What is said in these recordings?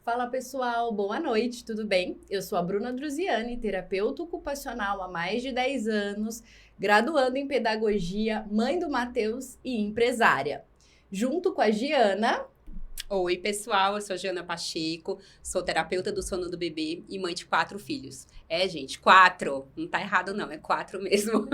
Fala pessoal, boa noite, tudo bem? Eu sou a Bruna Druziani, terapeuta ocupacional há mais de 10 anos, graduando em pedagogia, mãe do Matheus e empresária. Junto com a Giana. Oi, pessoal, eu sou a Giana Pacheco, sou terapeuta do sono do bebê e mãe de 4 filhos. Gente, 4, não tá errado não, é 4 mesmo.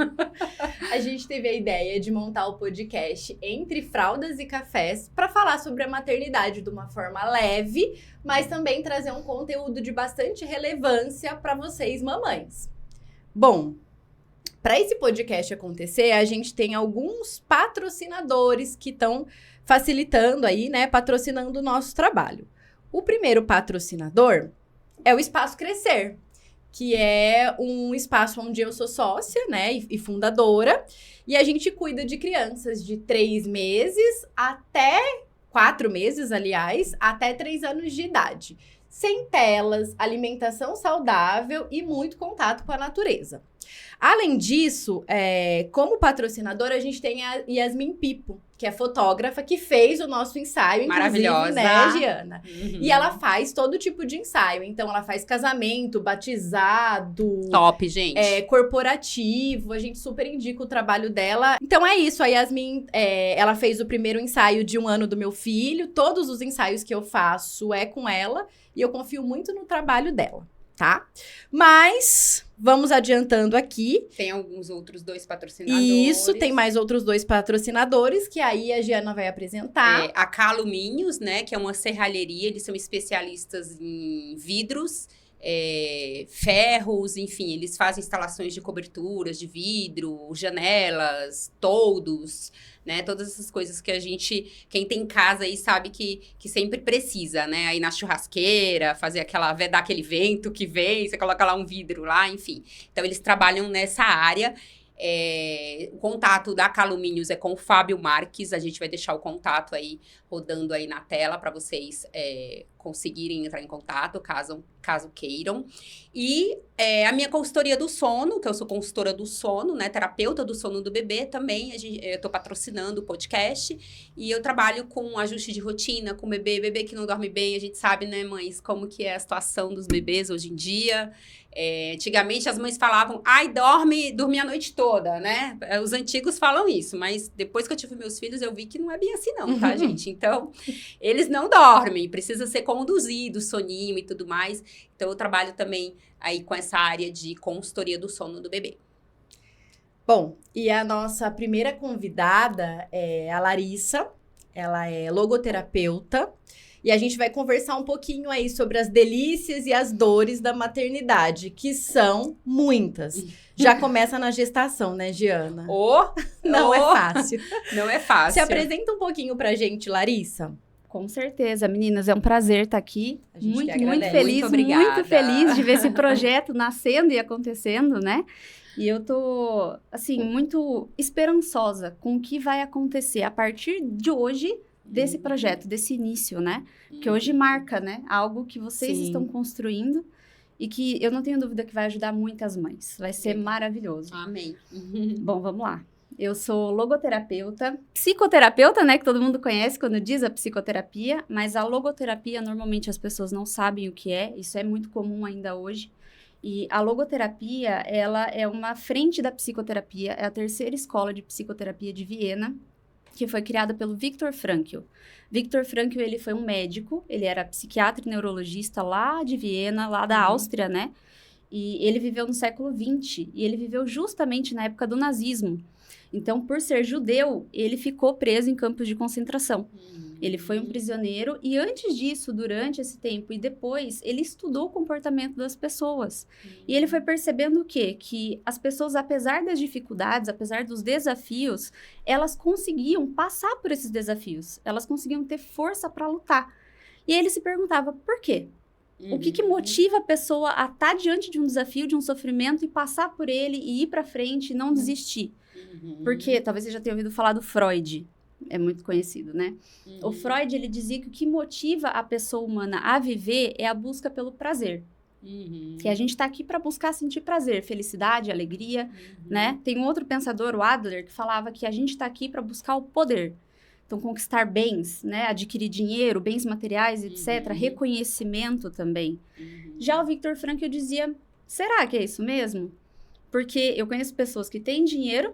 A gente teve a ideia de montar o podcast Entre Fraldas e Cafés para falar sobre a maternidade de uma forma leve, mas também trazer um conteúdo de bastante relevância para vocês, mamães. Bom, para esse podcast acontecer, a gente tem alguns patrocinadores que estão facilitando aí, né, patrocinando o nosso trabalho. O primeiro patrocinador é o Espaço Crescer, que é um espaço onde eu sou sócia, né, e fundadora, e a gente cuida de crianças de 3 meses até 4 meses, aliás, até 3 anos de idade. Sem telas, alimentação saudável e muito contato com a natureza. Além disso, como patrocinadora, a gente tem a Yasmin Pipo, que é fotógrafa, que fez o nosso ensaio, maravilhosa, né, Giana? E ela faz todo tipo de ensaio. Então, ela faz casamento, batizado... Top, gente. Corporativo. A gente super indica o trabalho dela. Então, é isso. A Yasmin, ela fez o primeiro ensaio de 1 ano do meu filho. Todos os ensaios que eu faço é com ela. E eu confio muito no trabalho dela, tá? Mas... vamos adiantando aqui. Tem alguns outros 2 patrocinadores. Isso, tem mais outros 2 patrocinadores, que aí a Giana vai apresentar. A Calumínios, né, que é uma serralheria, eles são especialistas em vidros, ferros, enfim, eles fazem instalações de coberturas de vidro, janelas, toldos, né, todas essas coisas que quem tem casa aí sabe que sempre precisa, né, aí na churrasqueira, dar aquele vento que vem, você coloca lá um vidro lá, enfim. Então, eles trabalham nessa área. O contato da Calumínios é com o Fábio Marques, a gente vai deixar o contato aí, rodando aí na tela para vocês conseguirem entrar em contato, caso queiram. E a minha consultoria do sono, que eu sou consultora do sono, né, terapeuta do sono do bebê também, eu tô patrocinando o podcast, e eu trabalho com ajuste de rotina, com bebê que não dorme bem, a gente sabe, né, mães, como que é a situação dos bebês hoje em dia. Antigamente as mães falavam, dorme a noite toda, né? Os antigos falam isso, mas depois que eu tive meus filhos, eu vi que não é bem assim não, tá, gente? Então, eles não dormem, precisa ser conduzido, soninho e tudo mais. Então, eu trabalho também aí com essa área de consultoria do sono do bebê. Bom, e a nossa primeira convidada é a Larissa, ela é logoterapeuta, e a gente vai conversar um pouquinho aí sobre as delícias e as dores da maternidade, que são muitas. Já começa na gestação, né, Giana? Não é fácil. Não é fácil. Se apresenta um pouquinho pra gente, Larissa. Com certeza, meninas, é um prazer estar aqui. A gente Muito feliz, muito feliz de ver esse projeto nascendo e acontecendo, né? E eu tô, assim, muito esperançosa com o que vai acontecer a partir de hoje, desse projeto, desse início, né? Que hoje marca, né? Algo que vocês estão construindo e que eu não tenho dúvida que vai ajudar muitas mães. Vai ser maravilhoso. Amém. Bom, vamos lá. Eu sou logoterapeuta, psicoterapeuta, né? Que todo mundo conhece quando diz a psicoterapia, mas a logoterapia, normalmente as pessoas não sabem o que é. Isso é muito comum ainda hoje. E a logoterapia, ela é uma frente da psicoterapia, é a 3ª escola de psicoterapia de Viena, que foi criada pelo Viktor Frankl. Viktor Frankl, ele foi um médico, ele era psiquiatra e neurologista lá de Viena, lá da Áustria, né? E ele viveu no século XX, e ele viveu justamente na época do nazismo. Então, por ser judeu, ele ficou preso em campos de concentração. Ele foi um prisioneiro e antes disso, durante esse tempo e depois, ele estudou o comportamento das pessoas. E ele foi percebendo o quê? Que as pessoas, apesar das dificuldades, apesar dos desafios, elas conseguiam passar por esses desafios. Elas conseguiam ter força para lutar. E aí ele se perguntava, por quê? O que motiva a pessoa a estar diante de um desafio, de um sofrimento e passar por ele e ir para frente e não desistir? Porque talvez você já tenha ouvido falar do Freud. É muito conhecido, né? O Freud, ele dizia que o que motiva a pessoa humana a viver é a busca pelo prazer. Que a gente tá aqui para buscar sentir prazer, felicidade, alegria, né? Tem um outro pensador, o Adler, que falava que a gente tá aqui para buscar o poder. Então, conquistar bens, né? Adquirir dinheiro, bens materiais, etc. Reconhecimento também. Já o Viktor Frankl dizia, será que é isso mesmo? Porque eu conheço pessoas que têm dinheiro,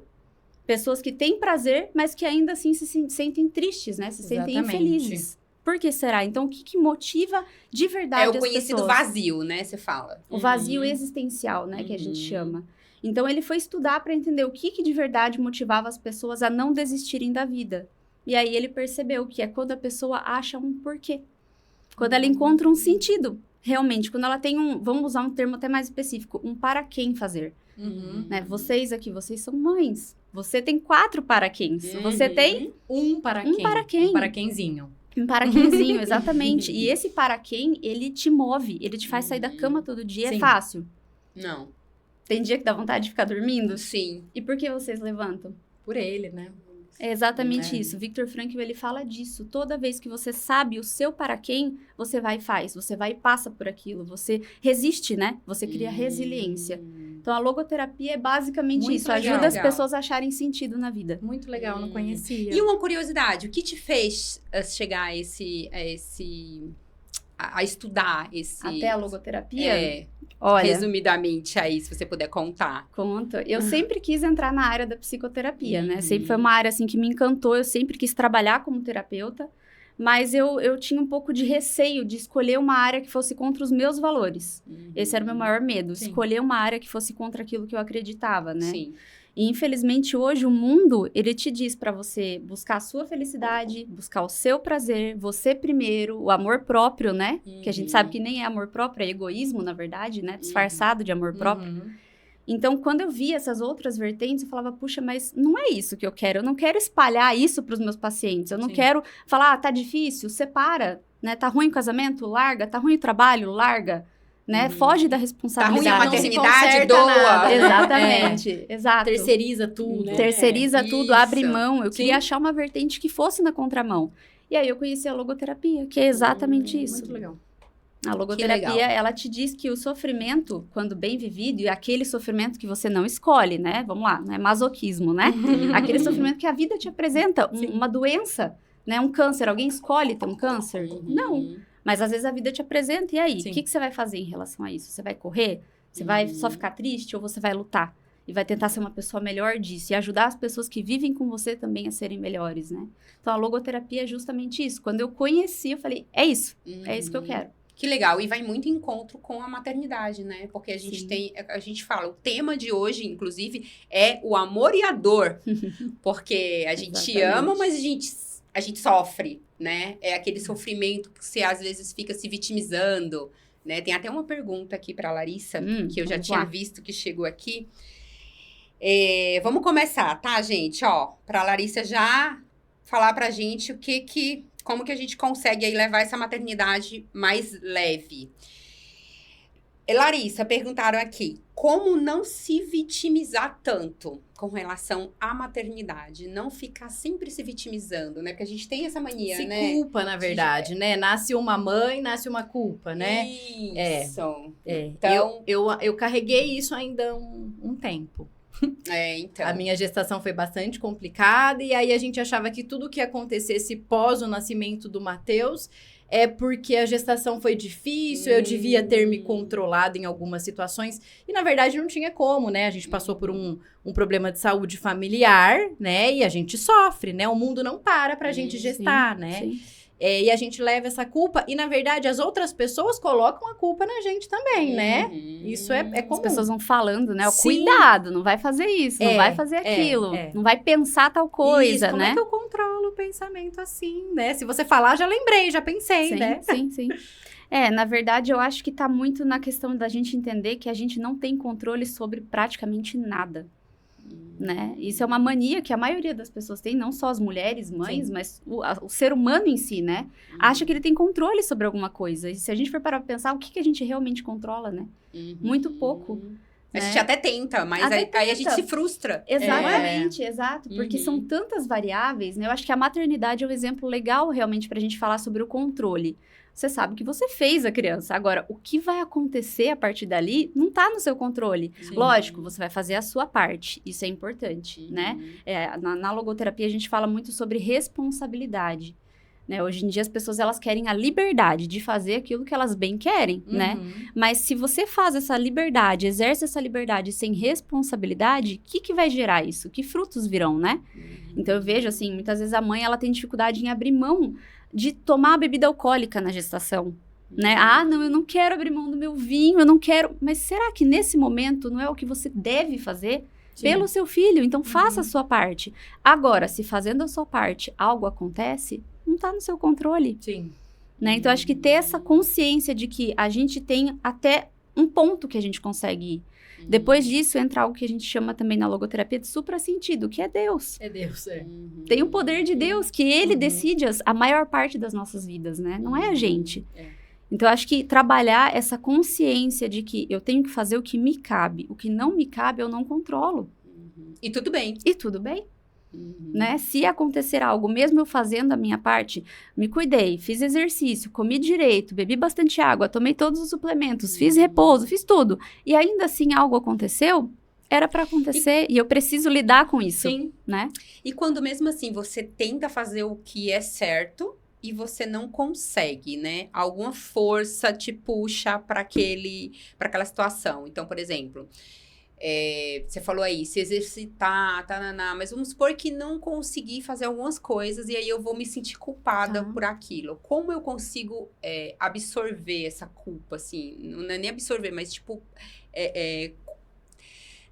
pessoas que têm prazer, mas que ainda assim se sentem tristes, né? Se sentem infelizes. Por que será? Então, o que motiva de verdade as pessoas? É o conhecido vazio, né? Você fala. O vazio existencial, né? Que a gente chama. Então, ele foi estudar para entender o que de verdade motivava as pessoas a não desistirem da vida. E aí, ele percebeu que é quando a pessoa acha um porquê. Quando ela encontra um sentido, realmente. Quando ela tem vamos usar um termo até mais específico, um para quem fazer. Né? Vocês aqui, vocês são mães. Você tem 4 para quens. Você tem um para quem. Um para quem. Um para quemzinho. Um para quemzinho, exatamente. E esse para quem, ele te move. Ele te faz sair da cama todo dia. Sim. É fácil. Não. Tem dia que dá vontade de ficar dormindo? Sim. E por que vocês levantam? Por ele, né? É exatamente isso. Viktor Frankl, ele fala disso. Toda vez que você sabe o seu para quem, você vai e faz. Você vai e passa por aquilo. Você resiste, né? Você cria resiliência. Então, a logoterapia é basicamente Muito isso. legal. Ajuda as pessoas a acharem sentido na vida. Muito legal, não conhecia. E uma curiosidade, o que te fez chegar a estudar esse... Até a logoterapia? Olha, resumidamente aí, se você puder contar. Conto. Eu sempre quis entrar na área da psicoterapia, né? Sempre foi uma área, assim, que me encantou. Eu sempre quis trabalhar como terapeuta. Mas eu tinha um pouco de receio de escolher uma área que fosse contra os meus valores. Esse era o meu maior medo. Sim. Escolher uma área que fosse contra aquilo que eu acreditava, né? Sim. E, infelizmente, hoje, o mundo, ele te diz pra você buscar a sua felicidade, buscar o seu prazer, você primeiro, o amor próprio, né? Que a gente sabe que nem é amor próprio, é egoísmo, na verdade, né? Disfarçado de amor próprio. Então, quando eu via essas outras vertentes, eu falava, puxa, mas não é isso que eu quero. Eu não quero espalhar isso pros meus pacientes. Eu não quero falar, tá difícil, separa, né? Tá ruim o casamento? Larga. Tá ruim o trabalho? Larga. Né? Foge da responsabilidade. Tá ruim a maternidade? Doa. Exatamente. Exato. Terceiriza tudo. Terceiriza tudo, abre mão. Eu Sim. queria achar uma vertente que fosse na contramão. E aí eu conheci a logoterapia, que é exatamente isso. Muito legal. A logoterapia, ela te diz que o sofrimento, quando bem vivido, e aquele sofrimento que você não escolhe, né? Vamos lá, não é masoquismo, né? Aquele sofrimento que a vida te apresenta, uma doença, né? Um câncer. Alguém escolhe ter um câncer? Não. Mas às vezes a vida te apresenta, e aí? O que você vai fazer em relação a isso? Você vai correr? Você vai só ficar triste ou você vai lutar? E vai tentar ser uma pessoa melhor disso. E ajudar as pessoas que vivem com você também a serem melhores, né? Então, a logoterapia é justamente isso. Quando eu conheci, eu falei, é isso que eu quero. Que legal. E vai muito em encontro com a maternidade, né? Porque a gente a gente fala, o tema de hoje, inclusive, é o amor e a dor. Porque a gente ama, mas a gente sofre, né? É aquele sofrimento que você às vezes fica se vitimizando, né? Tem até uma pergunta aqui para Larissa, que eu já tinha visto que chegou aqui. Vamos começar, tá, gente? Ó, para Larissa já falar pra gente como que a gente consegue aí levar essa maternidade mais leve. Larissa, perguntaram aqui, como não se vitimizar tanto com relação à maternidade? Não ficar sempre se vitimizando, né? Porque a gente tem essa mania, né? Se culpa, na verdade, né? Nasce uma mãe, nasce uma culpa, né? Isso. Então, eu carreguei isso ainda um tempo. Então. A minha gestação foi bastante complicada e aí a gente achava que tudo que acontecesse pós o nascimento do Matheus é porque a gestação foi difícil, eu devia ter me controlado em algumas situações. E, na verdade, não tinha como, né? A gente passou por um problema de saúde familiar, né? E a gente sofre, né? O mundo não para pra gente gestar, né? Sim. E a gente leva essa culpa. E, na verdade, as outras pessoas colocam a culpa na gente também, né? Isso é comum. As pessoas vão falando, né? Sim. Cuidado, não vai fazer isso, não vai fazer aquilo. Não vai pensar tal coisa, isso, né? Como é que eu controlo o pensamento assim, né? Se você falar, já lembrei, já pensei, né? Sim. Na verdade, eu acho que tá muito na questão da gente entender que a gente não tem controle sobre praticamente nada. Né? Isso é uma mania que a maioria das pessoas tem, não só as mulheres, mães, mas o ser humano em si, né? Acha que ele tem controle sobre alguma coisa. E se a gente for parar pra pensar, o que a gente realmente controla, né? Muito pouco. A gente até tenta, mas aí a gente se frustra. Exatamente, exato. Porque são tantas variáveis, né? Eu acho que a maternidade é um exemplo legal realmente pra gente falar sobre o controle. você sabe que você fez a criança. Agora, o que vai acontecer a partir dali não tá no seu controle. Sim. Lógico, você vai fazer a sua parte. Isso é importante, né? Na logoterapia, a gente fala muito sobre responsabilidade. Né? Hoje em dia, as pessoas elas querem a liberdade de fazer aquilo que elas bem querem, né? Mas se você faz essa liberdade, exerce essa liberdade sem responsabilidade, o que vai gerar isso? Que frutos virão, né? Então, eu vejo, assim, muitas vezes a mãe ela tem dificuldade em abrir mão de tomar a bebida alcoólica na gestação, né? Ah, não, eu não quero abrir mão do meu vinho, eu não quero... Mas será que nesse momento não é o que você deve fazer pelo seu filho? Então, faça a sua parte. Agora, se fazendo a sua parte algo acontece, não está no seu controle. Sim. Né? Então, acho que ter essa consciência de que a gente tem até um ponto que a gente consegue ir. Depois disso, entra algo que a gente chama também na logoterapia de suprassentido, que é Deus. É Deus, é. Tem o poder de Deus, que Ele decide a maior parte das nossas vidas, né? Não é a gente. Então, acho que trabalhar essa consciência de que eu tenho que fazer o que me cabe. O que não me cabe, eu não controlo. E tudo bem. E tudo bem. Né? Se acontecer algo, mesmo eu fazendo a minha parte, me cuidei, fiz exercício, comi direito, bebi bastante água, tomei todos os suplementos, fiz repouso, fiz tudo. E ainda assim algo aconteceu, era para acontecer e eu preciso lidar com isso. Sim. Né? E quando mesmo assim você tenta fazer o que é certo e você não consegue, né? Alguma força te puxa para aquela situação. Então, por exemplo... você falou aí, se exercitar, mas vamos supor que não consegui fazer algumas coisas e aí eu vou me sentir culpada por aquilo. Como eu consigo absorver essa culpa, assim? Não é nem absorver, mas tipo,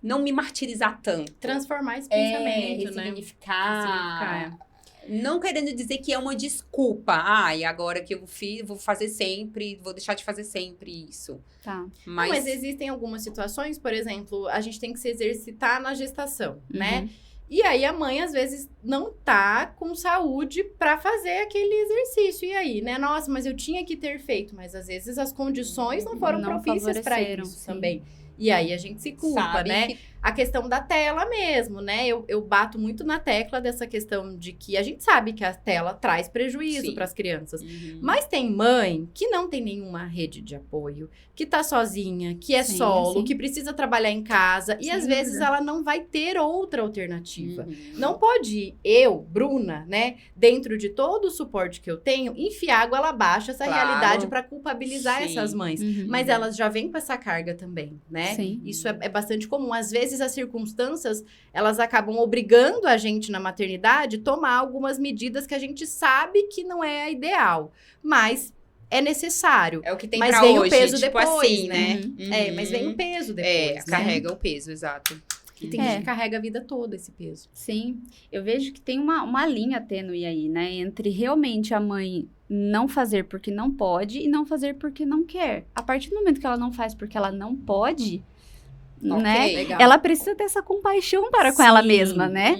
não me martirizar tanto. Transformar esse pensamento, né? Ressignificar. Não querendo dizer que é uma desculpa. E agora que eu fiz, vou fazer sempre, vou deixar de fazer sempre isso. Tá. Mas existem algumas situações, por exemplo, a gente tem que se exercitar na gestação, né? E aí a mãe, às vezes, não tá com saúde pra fazer aquele exercício. E aí, né? Nossa, mas eu tinha que ter feito. Mas às vezes as condições não foram propícias pra isso também. E aí a gente se culpa, né? A questão da tela mesmo, né? Eu bato muito na tecla dessa questão de que a gente sabe que a tela traz prejuízo para as crianças. Mas tem mãe que não tem nenhuma rede de apoio, que tá sozinha, que é solo, que precisa trabalhar em casa. E às vezes ela não vai ter outra alternativa. Não pode eu, Bruna, né? Dentro de todo o suporte que eu tenho, enfiar água abaixo essa realidade para culpabilizar essas mães. Mas elas já vêm com essa carga também, né? Isso é bastante comum. Às vezes as circunstâncias, elas acabam obrigando a gente na maternidade a tomar algumas medidas que a gente sabe que não é a ideal, mas é necessário. É o que tem mas pra vem hoje, o peso tipo depois, assim, né? Mas vem o peso depois. Carrega o peso, exato. E tem gente que carrega a vida toda esse peso. Sim, eu vejo que tem uma linha tênue aí, né? Entre realmente a mãe não fazer porque não pode e não fazer porque não quer. A partir do momento que ela não faz porque ela não pode... né? Legal. Ela precisa ter essa compaixão para com ela mesma, né?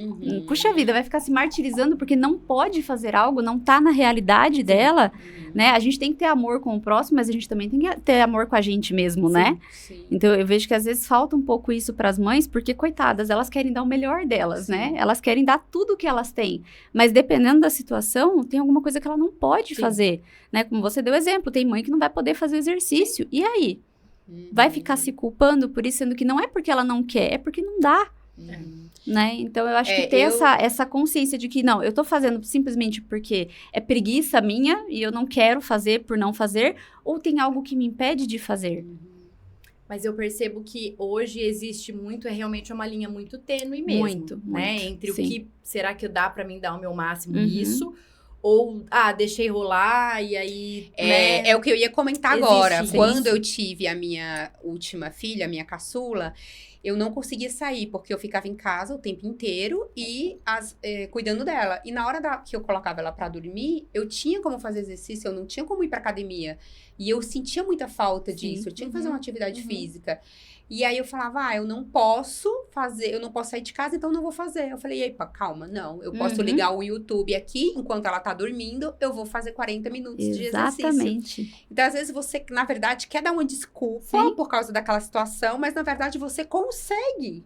Puxa vida, vai ficar se martirizando porque não pode fazer algo, não tá na realidade dela, né? A gente tem que ter amor com o próximo, mas a gente também tem que ter amor com a gente mesmo, né? Então, eu vejo que às vezes falta um pouco isso para as mães, porque, coitadas, elas querem dar o melhor delas, né? Elas querem dar tudo o que elas têm, mas dependendo da situação, tem alguma coisa que ela não pode fazer, né? Como você deu exemplo, tem mãe que não vai poder fazer o exercício, e aí? Vai ficar se culpando por isso, sendo que não é porque ela não quer, é porque não dá. Né? Então, eu acho que ter essa consciência de que, não, eu tô fazendo simplesmente porque é preguiça minha e eu não quero fazer por não fazer, ou tem algo que me impede de fazer. Mas eu percebo que hoje existe muito, realmente uma linha muito tênue mesmo. Muito, né? Entre o que, será que dá pra mim dar o meu máximo nisso? Ou, deixei rolar e aí... né? É o que eu ia comentar agora. Quando eu tive a minha última filha, a minha caçula, eu não conseguia sair, porque eu ficava em casa o tempo inteiro e cuidando dela. E na hora que eu colocava ela pra dormir, eu tinha como fazer exercício, eu não tinha como ir pra academia. E eu sentia muita falta disso, eu tinha que fazer uma atividade física. E aí eu falava, eu não posso sair de casa, então não vou fazer. Eu falei, epa, calma, não. Eu posso ligar o YouTube aqui, enquanto ela tá dormindo, eu vou fazer 40 minutos de exercício. Exatamente. Então, às vezes, você, na verdade, quer dar uma desculpa por causa daquela situação, mas, na verdade, você consegue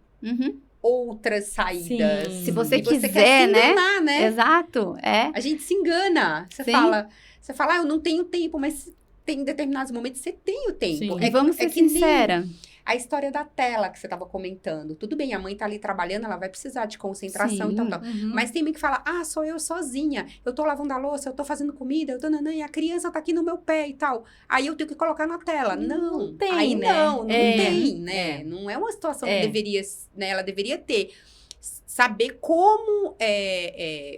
outras saídas. Se você e quiser, você quer se enganar, né? Exato, A gente se engana. Você fala... Você fala, eu não tenho tempo, mas tem determinados momentos que você tem o tempo. Sim. E vamos ser que nem sincera. a história da tela que você estava comentando. Tudo bem, a mãe tá ali trabalhando, ela vai precisar de concentração Sim. e tal. Uhum. Mas tem mãe que fala, sou eu sozinha. Eu tô lavando a louça, eu tô fazendo comida, eu tô nanã, e a criança tá aqui no meu pé e tal. Aí eu tenho que colocar na tela. Não tem, aí né? não tem, né? É. Não é uma situação É. que deveria, né? Ela deveria ter. Saber como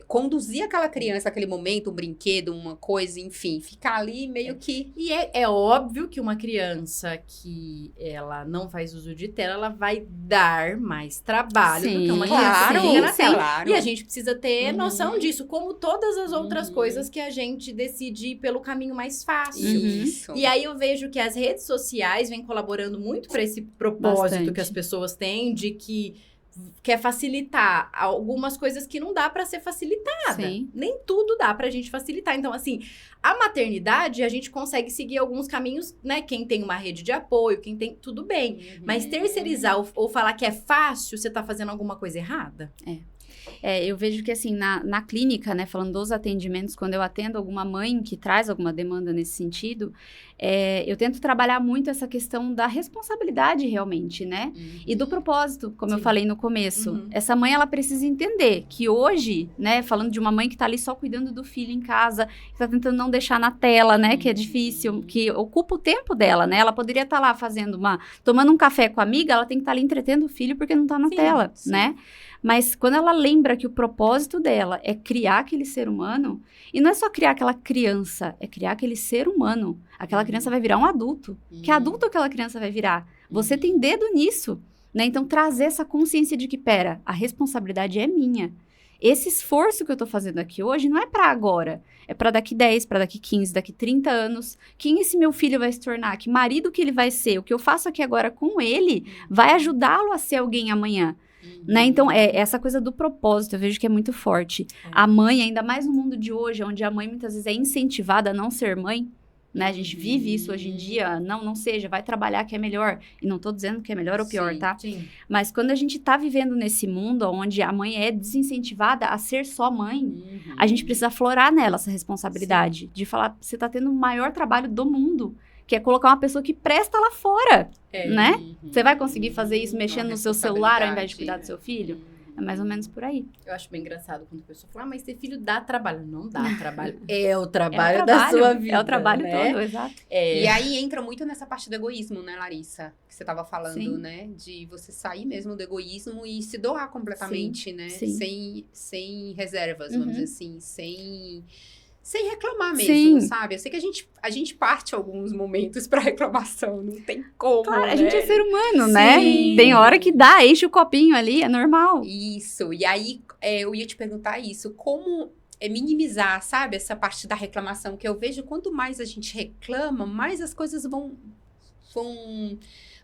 conduzir aquela criança naquele momento, um brinquedo, uma coisa, enfim. Ficar ali meio que... E é óbvio que uma criança que ela não faz uso de tela, ela vai dar mais trabalho do que uma Sim, criança que claro, fica na tela. claro. E a gente precisa ter Uhum. noção disso, como todas as outras Uhum. coisas que a gente decide ir pelo caminho mais fácil. Isso. E aí eu vejo que as redes sociais vêm colaborando muito para esse propósito Bastante. que as pessoas têm de que quer facilitar algumas coisas que não dá para ser facilitada. Sim. Nem tudo dá pra gente facilitar. Então, assim, a maternidade, a gente consegue seguir alguns caminhos, né? Quem tem uma rede de apoio, quem tem, tudo bem. Mas terceirizar ou falar que é fácil, você tá fazendo alguma coisa errada? Eu vejo que, assim, na clínica, né, falando dos atendimentos, quando eu atendo alguma mãe que traz alguma demanda nesse sentido, eu tento trabalhar muito essa questão da responsabilidade realmente, né? E do propósito, como eu Sim. falei no começo. Uhum. Essa mãe, ela precisa entender que hoje, né, falando de uma mãe que tá ali só cuidando do filho em casa, que tá tentando não deixar na tela, né, que é difícil, que ocupa o tempo dela, né? Ela poderia estar lá tomando um café com a amiga, ela tem que estar ali entretendo o filho porque não tá na Sim, tela, sim. né? Mas quando ela lembra que o propósito dela é criar aquele ser humano, e não é só criar aquela criança, é criar aquele ser humano. Aquela criança vai virar um adulto. Que adulto aquela criança vai virar? Você tem dedo nisso, né? Então, trazer essa consciência de que, pera, a responsabilidade é minha. Esse esforço que eu tô fazendo aqui hoje não é para agora. É para daqui 10, para daqui 15, daqui 30 anos. Quem esse meu filho vai se tornar? Que marido que ele vai ser? O que eu faço aqui agora com ele vai ajudá-lo a ser alguém amanhã. Né? Então, essa coisa do propósito, eu vejo que é muito forte. A mãe, ainda mais no mundo de hoje, onde a mãe muitas vezes é incentivada a não ser mãe, né? A gente vive isso hoje em dia, não seja, vai trabalhar que é melhor. E não tô dizendo que é melhor ou pior, Sim. tá? Sim. Mas quando a gente tá vivendo nesse mundo onde a mãe é desincentivada a ser só mãe, a gente precisa aflorar nela essa responsabilidade. De falar, você tá tendo o maior trabalho do mundo, que é colocar uma pessoa que presta lá fora, né? Você vai conseguir fazer isso mexendo no seu celular ao invés de cuidar do seu filho? É mais ou menos por aí. Eu acho bem engraçado quando a pessoa fala, mas ter filho dá trabalho. Não dá trabalho. É o trabalho, É o da sua vida. É o trabalho né? todo, exato. E aí entra muito nessa parte do egoísmo, né, Larissa? Que você tava falando, Sim. né? De você sair mesmo do egoísmo e se doar completamente, né? Sim. Sem reservas, Uhum. vamos dizer assim. Sem reclamar mesmo, sabe? Eu sei que a gente parte alguns momentos pra reclamação, não tem como, Claro, né? a gente é ser humano, né? Sim. Tem hora que dá, enche o copinho ali, é normal. Isso, e aí eu ia te perguntar isso, como minimizar, sabe, essa parte da reclamação, que eu vejo quanto mais a gente reclama, mais as coisas vão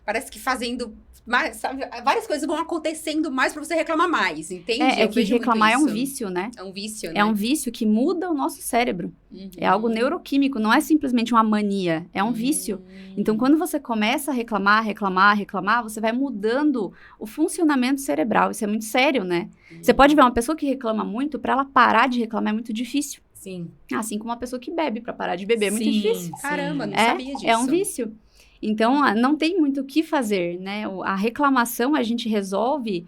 parece que fazendo mais, sabe, várias coisas vão acontecendo mais pra você reclamar mais, entende? É Eu que vejo muito reclamar é um isso. vício, né? É um vício, né? É um vício que muda o nosso cérebro. Uhum. É algo neuroquímico, não é simplesmente uma mania, é um vício. Então, quando você começa a reclamar, você vai mudando o funcionamento cerebral. Isso é muito sério, né? Você pode ver uma pessoa que reclama muito, pra ela parar de reclamar é muito difícil. Sim. Assim como uma pessoa que bebe, pra parar de beber é muito Sim, difícil. Caramba, não É, sabia disso. é um vício. Então, não tem muito o que fazer, né? A reclamação a gente resolve,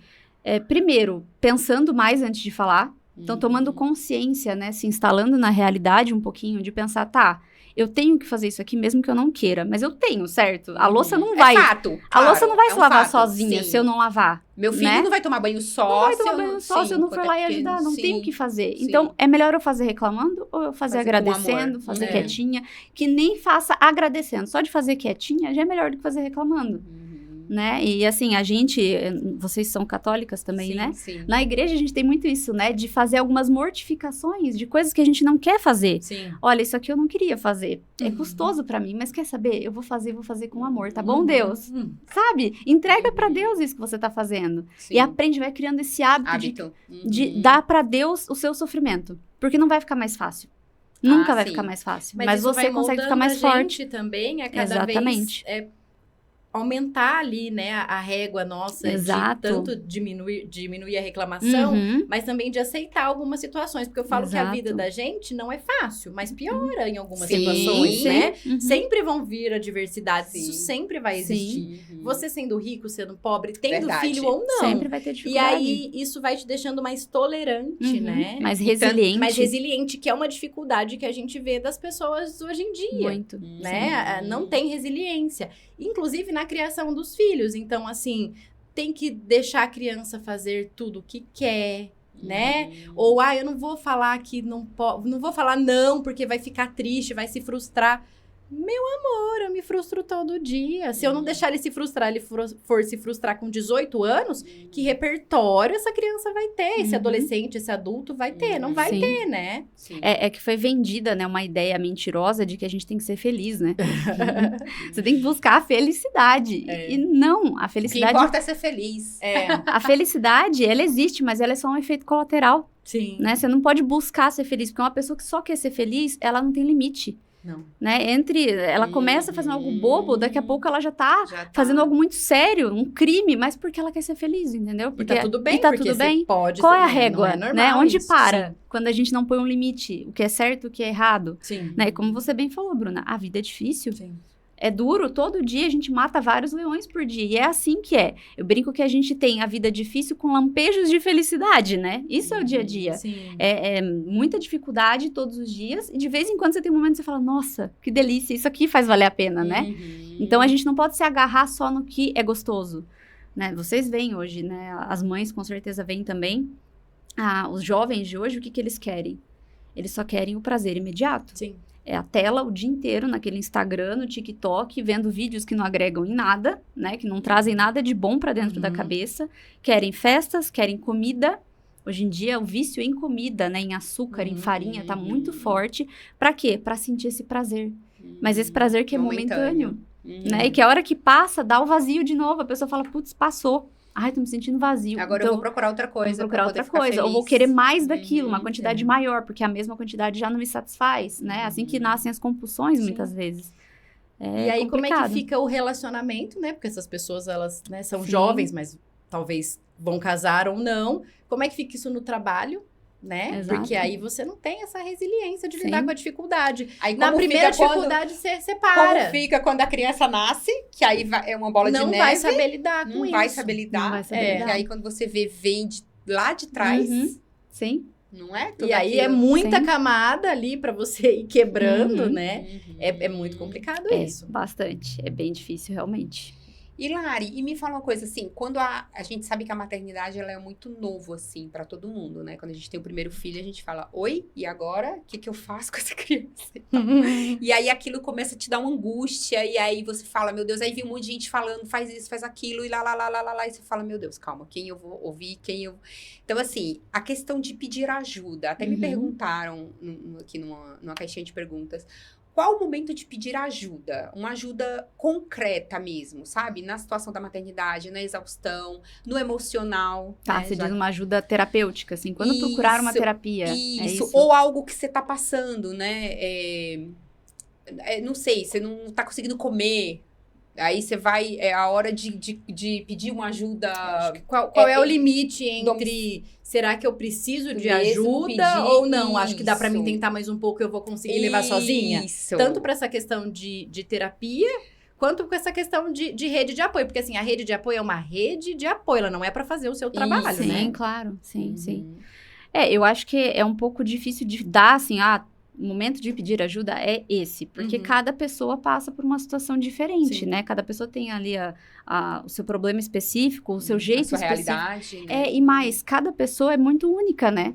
primeiro, pensando mais antes de falar. Então, tomando consciência, né? Se instalando na realidade um pouquinho, de pensar, tá, eu tenho que fazer isso aqui mesmo que eu não queira. Mas eu tenho, certo? A louça não vai... É fato, A claro, louça não vai é se um lavar fato, sozinha sim. se eu não lavar. Meu filho né? não vai tomar banho só. Não vai tomar banho só se eu não for até lá e porque- ajudar. Não sim. tem o que fazer. sim. Então, é melhor eu fazer reclamando ou eu fazer Fazer com agradecendo, amor. fazer É. quietinha. Que nem faça agradecendo. Só de fazer quietinha já é melhor do que fazer reclamando. Né? E assim, a gente... Vocês são católicas também, Sim, né? Sim. Na igreja a gente tem muito isso, né? De fazer algumas mortificações de coisas que a gente não quer fazer. Sim. Olha, isso aqui eu não queria fazer. É Uhum. custoso pra mim, mas quer saber? Eu vou fazer com amor, tá bom, Uhum. Deus? Sabe? Entrega pra Deus isso que você tá fazendo. Sim. E aprende, vai criando esse hábito, Hábito. de dar pra Deus o seu sofrimento. Porque não vai ficar mais fácil. Nunca vai sim. ficar mais fácil. Mas Mas isso você vai consegue moldando ficar mais a forte. gente também a cada Exatamente. vez aumentar ali, né, a régua nossa Exato. de tanto diminuir a reclamação, Uhum. mas também de aceitar algumas situações, porque eu falo que a Exato. vida da gente não é fácil, mas piora em algumas Sim, situações, né? Uhum. Sempre vão vir adversidades, Sim. isso sempre vai Sim. existir. Uhum. Você sendo rico, sendo pobre, tendo Verdade. filho ou não. Sempre vai ter E dificuldade. aí, isso vai te deixando mais tolerante, Uhum. né? Mais E resiliente. mais resiliente, que é uma dificuldade que a gente vê das pessoas hoje em dia. Muito. Né? Não tem resiliência. Inclusive na criação dos filhos. Então, assim, tem que deixar a criança fazer tudo o que quer, né? Ou, eu não vou falar que não vou falar não, porque vai ficar triste, vai se frustrar. Meu amor, eu me frustro todo dia. Se eu não deixar ele se frustrar, ele for se frustrar com 18 anos, que repertório essa criança vai ter? Esse Uhum. adolescente, esse adulto vai ter? Não vai Sim. ter, né? Sim. É que foi vendida, né, uma ideia mentirosa de que a gente tem que ser feliz, né? Você tem que buscar a felicidade. É. E não, a O que felicidade... importa é ser feliz. A felicidade, ela existe, mas ela é só um efeito colateral, Sim. né? Você não pode buscar ser feliz, porque uma pessoa que só quer ser feliz, ela não tem limite, Não. né? Ela começa fazendo algo bobo, daqui a pouco ela já tá Já tá. fazendo algo muito sério, um crime, mas porque ela quer ser feliz, entendeu? E Porque tá tudo bem, e tá porque tudo você bem. pode Qual ser, é a né? régua, Não é normal né? Onde isso. para? Quando a gente não põe um limite, o que é certo, o que é errado, Sim. né? E como você bem falou, Bruna, a vida é difícil. Sim. É duro, todo dia a gente mata vários leões por dia. E é assim que é. Eu brinco que a gente tem a vida difícil com lampejos de felicidade, né? Isso é o dia a dia. Sim. É muita dificuldade todos os dias. E de vez em quando você tem um momento que você fala, nossa, que delícia, isso aqui faz valer a pena, né? Uhum. Então a gente não pode se agarrar só no que é gostoso, né? Vocês veem hoje, né? As mães com certeza veem também. Os jovens de hoje, o que eles querem? Eles só querem o prazer imediato. Sim. É a tela o dia inteiro naquele Instagram, no TikTok, vendo vídeos que não agregam em nada, né? Que não trazem nada de bom pra dentro da cabeça. Querem festas, querem comida. Hoje em dia, o vício em comida, né? Em açúcar, em farinha, tá muito forte. Pra quê? Pra sentir esse prazer. Mas esse prazer que é momentâneo, né? E que a hora que passa, dá o vazio de novo. A pessoa fala, putz, passou. Ai, tô me sentindo vazio. Agora Então, eu vou procurar outra coisa. vou procurar pra poder outra ficar coisa, ou vou feliz. querer mais daquilo, uma Uhum. quantidade maior, porque a mesma quantidade já não me satisfaz, né? Assim que nascem as compulsões, Sim. muitas vezes. E aí, como é que complicado. fica o relacionamento, né? Porque essas pessoas, elas, né, são Sim. jovens, mas talvez vão casar ou não. Como é que fica isso no trabalho, né? Exato. Porque aí você não tem essa resiliência de Sim. lidar com a dificuldade. Aí, Na como primeira fica quando- dificuldade, você Como separa. fica quando a criança nasce, que aí é uma bola de Não neve. vai saber lidar com Não isso. vai saber lidar. Não vai saber É. lidar. E aí, quando você vem lá de trás, Uhum. Sim. não é? Tudo E aí é aquilo. muita Sim. camada ali pra você ir quebrando, Uhum. né? Uhum. É muito complicado É, isso. bastante. É bem difícil, realmente. E Lari, e me fala uma coisa assim, quando a gente sabe que a maternidade ela é muito novo assim pra todo mundo, né? Quando a gente tem o primeiro filho, a gente fala: "Oi, e agora? O que que eu faço com essa criança?" E aí aquilo começa a te dar uma angústia e aí você fala: "Meu Deus", aí vem um monte de gente falando: "Faz isso, faz aquilo" e lá, e você fala: "Meu Deus, calma, quem eu vou ouvir, quem eu..." Então assim, a questão de pedir ajuda, até me Uhum. perguntaram aqui numa caixinha de perguntas, qual o momento de pedir ajuda? Uma ajuda concreta mesmo, sabe? Na situação da maternidade, na exaustão, no emocional. Tá, né? você Já- diz uma ajuda terapêutica, assim. Quando procurar uma Isso, terapia. É Isso, isso. ou algo que você tá passando, né? Não sei, você não tá conseguindo comer. Aí você vai, é a hora de pedir uma ajuda. Qual é o limite entre será que eu preciso de Mesmo ajuda pedir ou não? Acho que dá pra mim isso. tentar mais um pouco, eu vou conseguir levar sozinha. Isso. Tanto pra essa questão de terapia, quanto com essa questão de rede de apoio. Porque assim, a rede de apoio é uma rede de apoio, ela não é pra fazer o seu trabalho, Sim, né? claro. Sim, sim. Uhum. Eu acho que é um pouco difícil de dar, assim, o momento de pedir ajuda é esse. Porque Uhum. cada pessoa passa por uma situação diferente, Sim. né? Cada pessoa tem ali o seu problema específico, o seu jeito A sua específico. realidade, né? E mais, cada pessoa é muito única, né?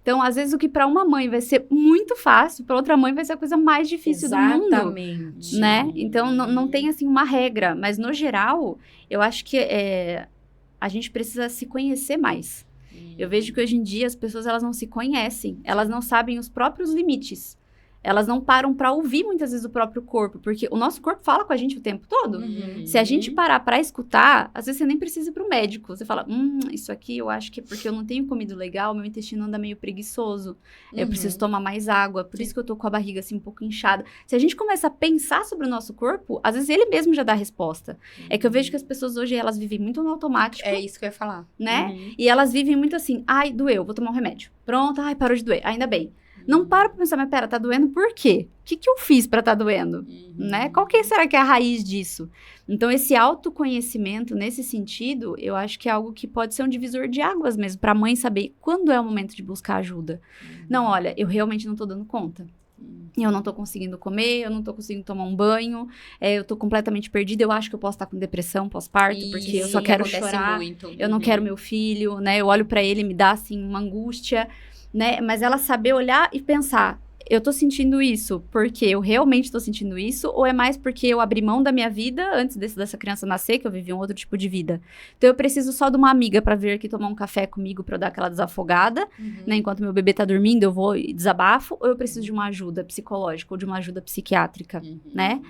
Então, às vezes, o que para uma mãe vai ser muito fácil, para outra mãe vai ser a coisa mais difícil do mundo. Exatamente. Né? Então, não tem, assim, uma regra. Mas, no geral, eu acho que a gente precisa se conhecer mais. Eu vejo que, hoje em dia, as pessoas, elas não se conhecem. Elas não sabem os próprios limites. Elas não param pra ouvir muitas vezes o próprio corpo, porque o nosso corpo fala com a gente o tempo todo. Uhum. Se a gente parar pra escutar, às vezes você nem precisa ir pro médico. Você fala, isso aqui eu acho que é porque eu não tenho comido legal, meu intestino anda meio preguiçoso. Eu preciso tomar mais água, por isso que eu tô com a barriga assim um pouco inchada. Se a gente começa a pensar sobre o nosso corpo, às vezes ele mesmo já dá a resposta. É que eu vejo que as pessoas hoje, elas vivem muito no automático. É isso que eu ia falar. Né? E elas vivem muito assim, ai, doeu, vou tomar um remédio. Pronto, ai, parou de doer, ainda bem. Não para pra pensar, mas pera, tá doendo por quê? O que eu fiz pra tá doendo? Né? Qual que será que é a raiz disso? Então, esse autoconhecimento, nesse sentido, eu acho que é algo que pode ser um divisor de águas mesmo, pra mãe saber quando é o momento de buscar ajuda. Não, olha, eu realmente não tô dando conta. Eu não tô conseguindo comer, eu não tô conseguindo tomar um banho, eu tô completamente perdida, eu acho que eu posso estar com depressão pós-parto, porque eu só quero chorar, eu não quero meu filho, né? Eu olho pra ele e me dá, assim, uma angústia, né? Mas ela saber olhar e pensar, eu tô sentindo isso porque eu realmente tô sentindo isso, ou é mais porque eu abri mão da minha vida antes dessa criança nascer, que eu vivi um outro tipo de vida. Então eu preciso só de uma amiga pra vir aqui tomar um café comigo pra eu dar aquela desafogada, né? Enquanto meu bebê tá dormindo, eu vou e desabafo, ou eu preciso de uma ajuda psicológica ou de uma ajuda psiquiátrica, né?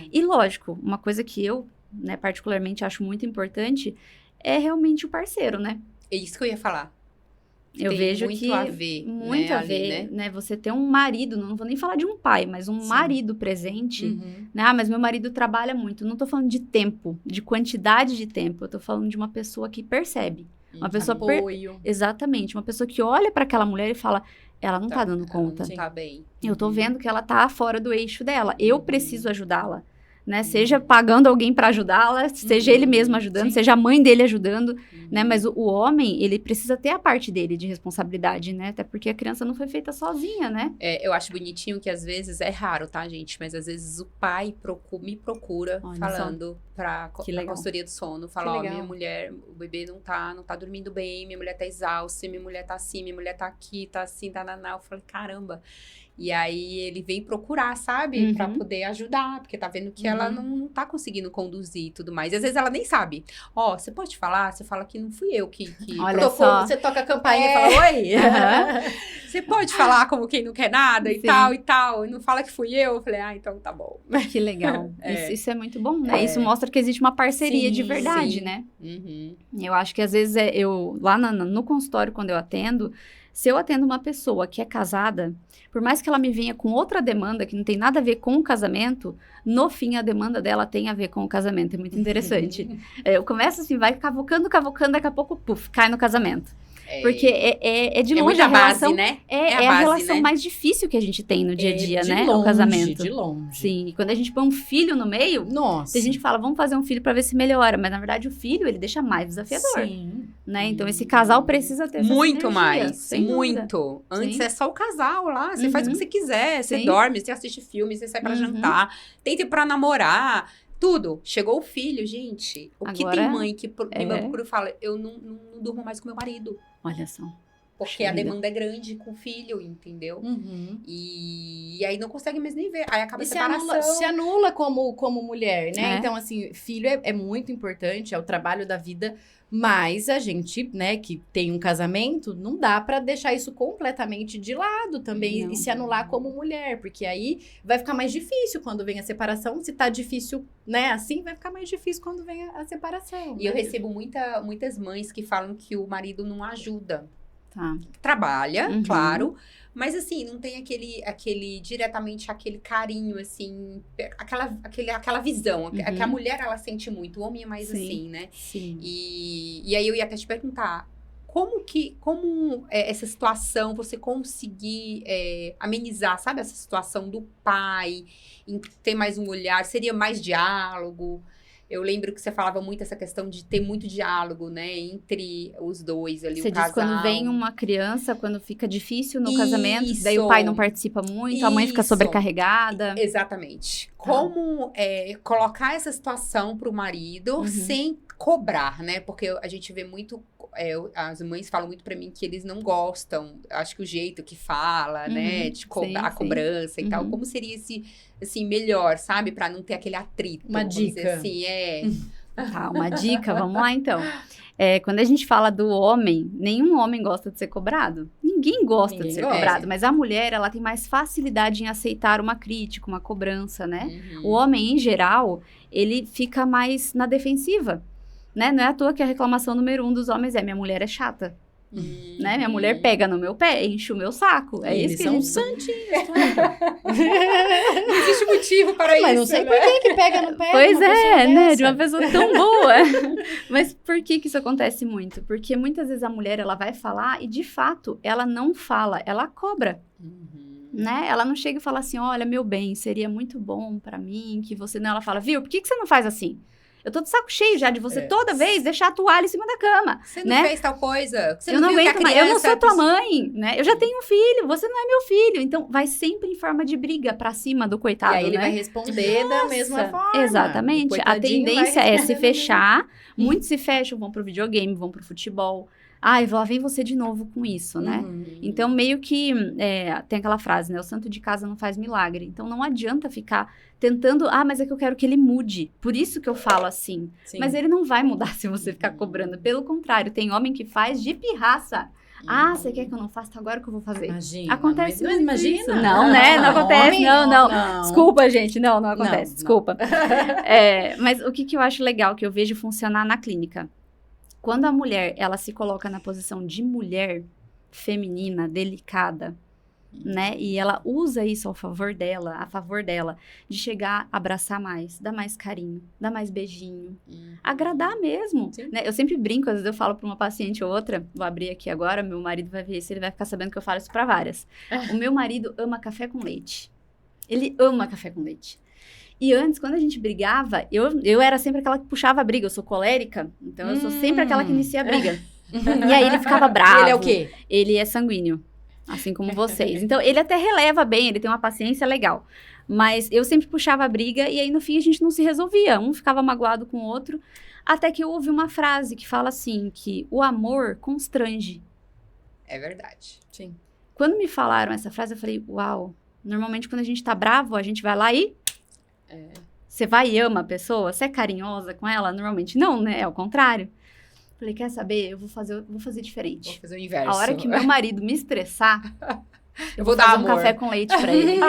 E lógico, uma coisa que eu, né, particularmente acho muito importante é realmente o parceiro, né? É isso que eu ia falar. Eu vejo que muito a ver, muito né, a ver, né? Você ter um marido, não vou nem falar de um pai, mas um marido presente, né? Ah, mas meu marido trabalha muito. Não tô falando de tempo, de quantidade de tempo. Eu tô falando de uma pessoa que percebe. Uma pessoa... Apoio. Exatamente. Uma pessoa que olha para aquela mulher e fala, ela não tá dando conta. Não tá bem. Eu tô vendo que ela tá fora do eixo dela. Eu preciso ajudá-la. Né? Seja pagando alguém para ajudá-la, seja ele mesmo ajudando, seja a mãe dele ajudando, né? Mas o homem, ele precisa ter a parte dele de responsabilidade, né? Até porque a criança não foi feita sozinha, né? Eu acho bonitinho que às vezes, é raro, tá, gente? Mas às vezes o pai me procura falando pra consultoria do sono. Fala, ó, minha mulher, o bebê não tá dormindo bem, minha mulher tá exausta, minha mulher tá assim, minha mulher tá aqui, tá assim, tá naná. Eu falei, caramba. E aí ele vem procurar, sabe? Pra poder ajudar, porque tá vendo que ela não tá conseguindo conduzir e tudo mais. E às vezes ela nem sabe. Ó, você pode falar? Você fala que não fui eu que Olha só. Você toca a campainha e fala, oi! Você pode falar como quem não quer nada e tal e tal. E não fala que fui eu. Eu falei, então tá bom. Que legal. Isso é muito bom, né? Isso mostra que existe uma parceria de verdade, né? Eu acho que às vezes lá no consultório, quando eu atendo, se eu atendo uma pessoa que é casada, por mais que ela me venha com outra demanda que não tem nada a ver com o casamento, no fim a demanda dela tem a ver com o casamento. É muito interessante. Eu começo assim, vai cavocando, daqui a pouco, puf, cai no casamento. Porque é de longe muita a relação, base, né? a base, relação né? mais difícil que a gente tem no dia a dia, né? Longe, o casamento. De longe. Sim, e quando a gente põe um filho no meio, nossa, tem gente que fala, vamos fazer um filho pra ver se melhora, mas na verdade o filho, ele deixa mais desafiador. Sim. Né? Então esse casal precisa ter essa muito sinergia, mais, sem muito. dúvida. Antes Sim. é só o casal lá, você faz o que você quiser, você Sim. dorme, você assiste filme, você sai pra jantar, tem tempo pra namorar, tudo. Chegou o filho, gente. Que Agora, tem mãe que me procura e fala, eu não durmo mais com meu marido. Olha só. Porque a demanda é grande com o filho, entendeu? E aí não consegue mais nem ver. Aí acaba a separação. Se anula como mulher, né? É. Então, assim, filho é muito importante, é o trabalho da vida. Mas a gente, né, que tem um casamento, não dá pra deixar isso completamente de lado também Não. e se anular como mulher. Porque aí vai ficar mais difícil quando vem a separação. Se tá difícil, né, assim, vai ficar mais difícil quando vem a separação. E eu recebo muitas mães que falam que o marido não ajuda. Tá. Trabalha, claro, mas assim, não tem diretamente aquele carinho, assim, aquela visão, que a mulher, ela sente muito, o homem é mais assim, né? Sim. E aí eu ia até te perguntar, como essa situação, você conseguir amenizar, sabe, essa situação do pai, em ter mais um olhar, seria mais diálogo? Eu lembro que você falava muito essa questão de ter muito diálogo, né, entre os dois ali, Você o diz casal. quando vem uma criança, quando fica difícil no casamento, daí o pai não participa muito, a mãe fica Isso. sobrecarregada. Exatamente. Como colocar essa situação pro marido sem cobrar, né? Porque a gente vê muito... as mães falam muito pra mim que eles não gostam, acho que o jeito que fala, né? De a cobrança e tal. Como seria esse, assim, melhor, sabe? Pra não ter aquele atrito. Uma vamos dizer dica. assim, Tá, uma dica, vamos lá então. Quando a gente fala do homem, nenhum homem gosta de ser cobrado. Ninguém gosta de ser cobrado, mas a mulher, ela tem mais facilidade em aceitar uma crítica, uma cobrança, né? O homem, em geral, ele fica mais na defensiva, né? Não é à toa que a reclamação número 1 dos homens minha mulher é chata. Né? Minha mulher pega no meu pé, enche o meu saco. É isso que são eles santinhos. Não existe motivo para isso. Mas não sei por que pega no pé. Pois né? Dessa. De uma pessoa tão boa. Mas por que isso acontece muito? Porque muitas vezes a mulher, ela vai falar e, de fato, ela não fala, ela cobra. Né? Ela não chega e fala assim, olha, meu bem, seria muito bom pra mim que você... Não, ela fala, viu, por que você não faz assim? Eu tô de saco cheio já de você toda vez deixar a toalha em cima da cama. Você não fez tal coisa? Você eu não viu aguento que a mais. Eu não criança sou tua mãe, né? Eu já tenho um filho, você não é meu filho. Então, vai sempre em forma de briga pra cima do coitado, E aí ele né? vai responder da mesma forma. Exatamente. A tendência é se fechar. Muitos se fecham, vão pro videogame, vão pro futebol. Ai, lá vem você de novo com isso, né? Então, meio que tem aquela frase, né? O santo de casa não faz milagre. Então, não adianta ficar tentando... mas é que eu quero que ele mude. Por isso que eu falo assim. Sim. Mas ele não vai mudar se você ficar cobrando. Pelo contrário, tem homem que faz de pirraça. Você quer que eu não faça? Então agora o que eu vou fazer? Imagina. Acontece não muito imagina. isso. Não, né? Não acontece. Homem, Não. Desculpa, gente. Não acontece. Não. Desculpa. Mas o que eu acho legal, que eu vejo funcionar na clínica? Quando a mulher, ela se coloca na posição de mulher feminina, delicada, né? E ela usa isso a favor dela, de chegar, abraçar mais, dar mais carinho, dar mais beijinho, agradar mesmo, né? Eu sempre brinco, às vezes eu falo para uma paciente ou outra, vou abrir aqui agora, meu marido vai ver isso, ele vai ficar sabendo que eu falo isso para várias. O meu marido ama café com leite. Ele ama café com leite. E antes, quando a gente brigava, eu era sempre aquela que puxava a briga. Eu sou colérica, então eu sou sempre aquela que inicia a briga. E aí ele ficava bravo. E ele é o quê? Ele é sanguíneo, assim como vocês. Então, ele até releva bem, ele tem uma paciência legal. Mas eu sempre puxava a briga e aí, no fim, a gente não se resolvia. Um ficava magoado com o outro. Até que eu ouvi uma frase que fala assim, que o amor constrange. É verdade. Sim. Quando me falaram essa frase, eu falei, uau. Normalmente, quando a gente tá bravo, a gente vai lá e... Você vai e ama a pessoa? Você é carinhosa com ela? Normalmente não, né? É o contrário. Falei, quer saber? Eu vou fazer diferente. Vou fazer o inverso. A hora que meu marido me estressar, eu vou vou dar dar um amor. café com leite pra ele.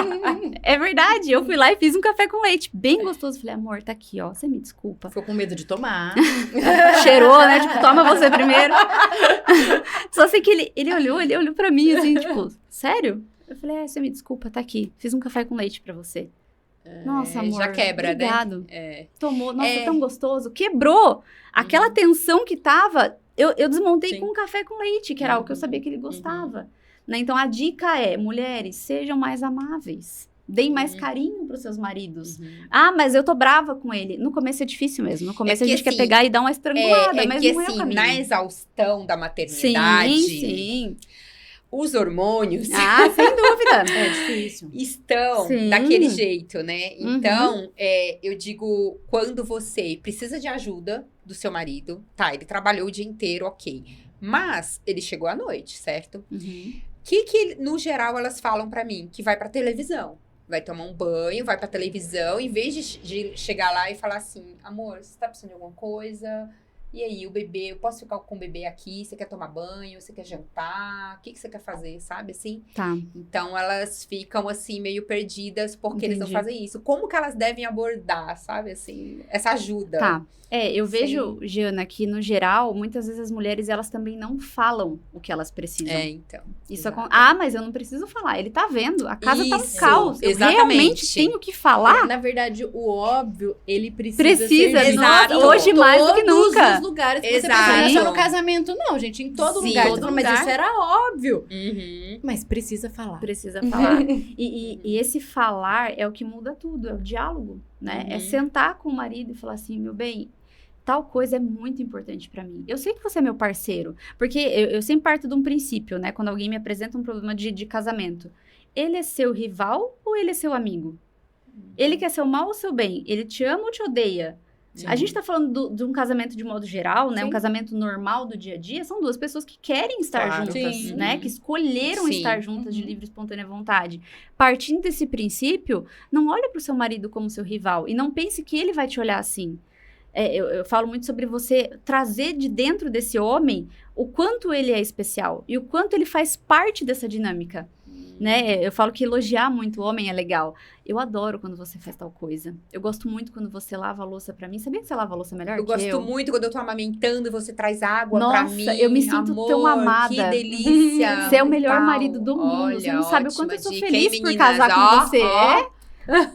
É verdade. Eu fui lá e fiz um café com leite bem gostoso. Falei, amor, tá aqui, ó. Você me desculpa. Ficou com medo de tomar. Cheirou, né? Tipo, toma você primeiro. Só sei que ele olhou pra mim assim, tipo, sério? Eu falei, você me desculpa, tá aqui. Fiz um café com leite pra você. Nossa, amor, já quebra, obrigado. né? Tomou, nossa, tão gostoso. Quebrou. Aquela tensão que tava, eu desmontei com um café com leite, que era algo que eu sabia que ele gostava. Né? Então, a dica é, mulheres, sejam mais amáveis. Deem mais carinho pros seus maridos. Mas eu tô brava com ele. No começo é difícil mesmo. No começo a gente quer pegar e dar uma estrangulada, mas porque, não é o caminho. na exaustão da maternidade... Sim. Os hormônios... sem dúvida. É difícil. Estão daquele jeito, né? Então, eu digo, quando você precisa de ajuda do seu marido, tá, ele trabalhou o dia inteiro, ok. Mas ele chegou à noite, certo? Que no geral, elas falam pra mim? Que vai pra televisão. Vai tomar um banho, vai pra televisão, em vez de chegar lá e falar assim, amor, você tá precisando de alguma coisa... E aí, o bebê, eu posso ficar com o bebê aqui? Você quer tomar banho? Você quer jantar? O que você quer fazer, sabe? Assim? Tá. Então, elas ficam, assim, meio perdidas porque eles não fazem isso. Como que elas devem abordar, sabe? Assim, essa ajuda. Tá. Eu vejo, Giana, que no geral, muitas vezes as mulheres, elas também não falam o que elas precisam. Então. Isso mas eu não preciso falar. Ele tá vendo. A casa tá um caos. Eu exatamente. realmente tenho que falar. Na verdade, o óbvio, ele precisa ser exato. Hoje mais do que nunca. Todos os lugares que você precisa. Não é só no casamento, não, gente. Em todo lugar. todo Mas lugar. isso era óbvio. Mas precisa falar. Precisa falar. E esse falar é o que muda tudo. É o diálogo, né? É sentar com o marido e falar assim, meu bem... Tal coisa é muito importante pra mim. Eu sei que você é meu parceiro. Porque eu sempre parto de um princípio, né? Quando alguém me apresenta um problema de casamento. Ele é seu rival ou ele é seu amigo? Ele quer seu mal ou seu bem? Ele te ama ou te odeia? Sim. A gente tá falando de um casamento de modo geral, né? Sim. Um casamento normal do dia a dia. São duas pessoas que querem estar juntas, né? Que escolheram estar juntas de livre e espontânea vontade. Partindo desse princípio, não olhe pro seu marido como seu rival. E não pense que ele vai te olhar assim. Eu falo muito sobre você trazer de dentro desse homem o quanto ele é especial e o quanto ele faz parte dessa dinâmica. Né? Eu falo que elogiar muito o homem é legal. Eu adoro quando você faz tal coisa. Eu gosto muito quando você lava a louça pra mim. Sabia que você lava a louça melhor Eu que eu? gosto muito quando eu tô amamentando e você traz água pra mim. Nossa, eu me sinto amor, tão amada. Que delícia. Você é o melhor Tal. marido do mundo. Olha, Você não sabe o ótima quanto eu sou dica, feliz hein, por meninas? casar com você. Ó.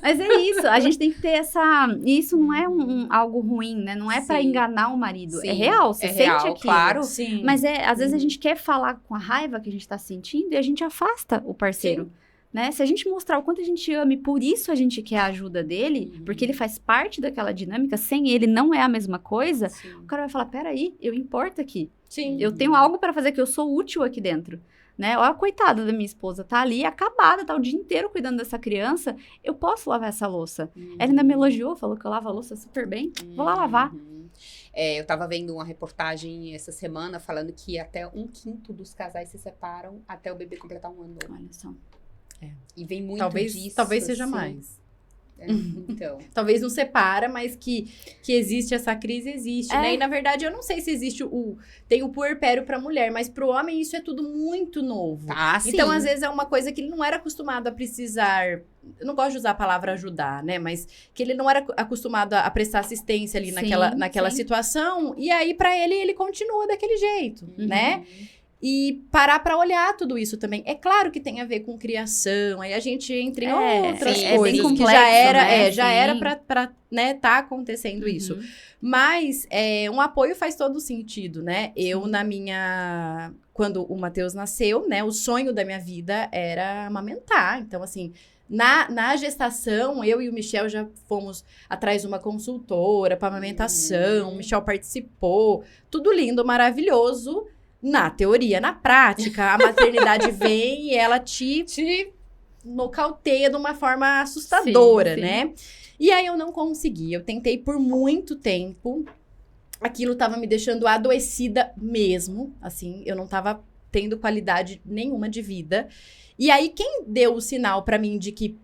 Mas é isso, a gente tem que ter essa... E isso não é algo ruim, né? Não é pra Sim. enganar o marido. Sim, É real, você é sente real, aquilo. claro. Sim. Mas às vezes a gente quer falar com a raiva que a gente tá sentindo e a gente afasta o parceiro. Né? Se a gente mostrar o quanto a gente ama e por isso a gente quer a ajuda dele, porque ele faz parte daquela dinâmica, sem ele não é a mesma coisa, Sim. o cara vai falar, peraí, eu importo aqui. Sim. Eu tenho algo pra fazer, que eu sou útil aqui dentro. Né? Olha a coitada da minha esposa, tá ali acabada, tá o dia inteiro cuidando dessa criança, eu posso lavar essa louça. Ela ainda me elogiou, falou que eu lavo a louça super bem, vou lá lavar. Eu tava vendo uma reportagem essa semana falando que até 1/5 dos casais se separam até o bebê completar 1 ano. Olha só. E vem muito Talvez disso. seja assim. mais. Então. Talvez não separa, mas que existe essa crise, existe, né? E na verdade, eu não sei se existe tem o puerpério pra mulher, mas pro homem isso é tudo muito novo. Ah, sim. Então, às vezes, é uma coisa que ele não era acostumado a precisar... Eu não gosto de usar a palavra ajudar, né? Mas que ele não era acostumado a prestar assistência ali naquela situação. E aí, pra ele continua daquele jeito, né? E parar pra olhar tudo isso também. É claro que tem a ver com criação, aí a gente entra em outras sim, coisas é bem que já era, complexo, né? já Sim. era pra né, tá acontecendo isso. Mas um apoio faz todo sentido, né? Eu, quando o Matheus nasceu, né? O sonho da minha vida era amamentar. Então, assim, na gestação, eu e o Michel já fomos atrás de uma consultora para amamentação. O Michel participou. Tudo lindo, maravilhoso. Na teoria, na prática, a maternidade vem e ela te nocauteia de uma forma assustadora, Sim. né? E aí eu não consegui. Eu tentei por muito tempo. Aquilo tava me deixando adoecida mesmo. Assim, eu não tava tendo qualidade nenhuma de vida. E aí, quem deu o sinal pra mim de que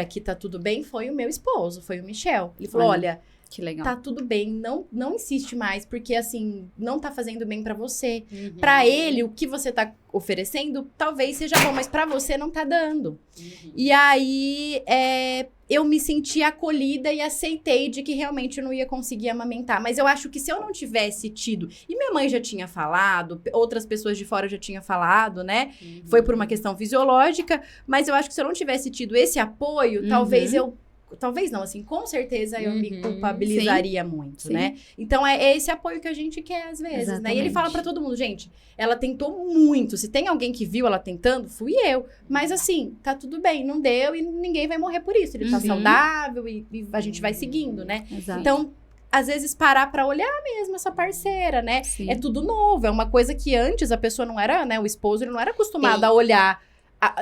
que tá tudo bem foi o meu esposo, foi o Michel. Ele falou: olha, que legal. tá tudo bem, não insiste mais, porque assim, não tá fazendo bem pra você. Pra ele, o que você tá oferecendo, talvez seja bom, mas pra você não tá dando. E aí, eu me senti acolhida e aceitei de que realmente eu não ia conseguir amamentar. Mas eu acho que se eu não tivesse tido... E minha mãe já tinha falado, outras pessoas de fora já tinham falado, né? Foi por uma questão fisiológica, mas eu acho que se eu não tivesse tido esse apoio, talvez não, assim, com certeza eu me culpabilizaria muito, né? Então, é esse apoio que a gente quer, às vezes, Exatamente. né? E ele fala pra todo mundo, gente, ela tentou muito. Se tem alguém que viu ela tentando, fui eu. Mas, assim, tá tudo bem, não deu e ninguém vai morrer por isso. Ele tá saudável e a gente vai seguindo, né? Exato. Então, às vezes, parar pra olhar mesmo essa parceira, né? Sim. É tudo novo, é uma coisa que antes a pessoa não era, né? O esposo, ele não era acostumado a olhar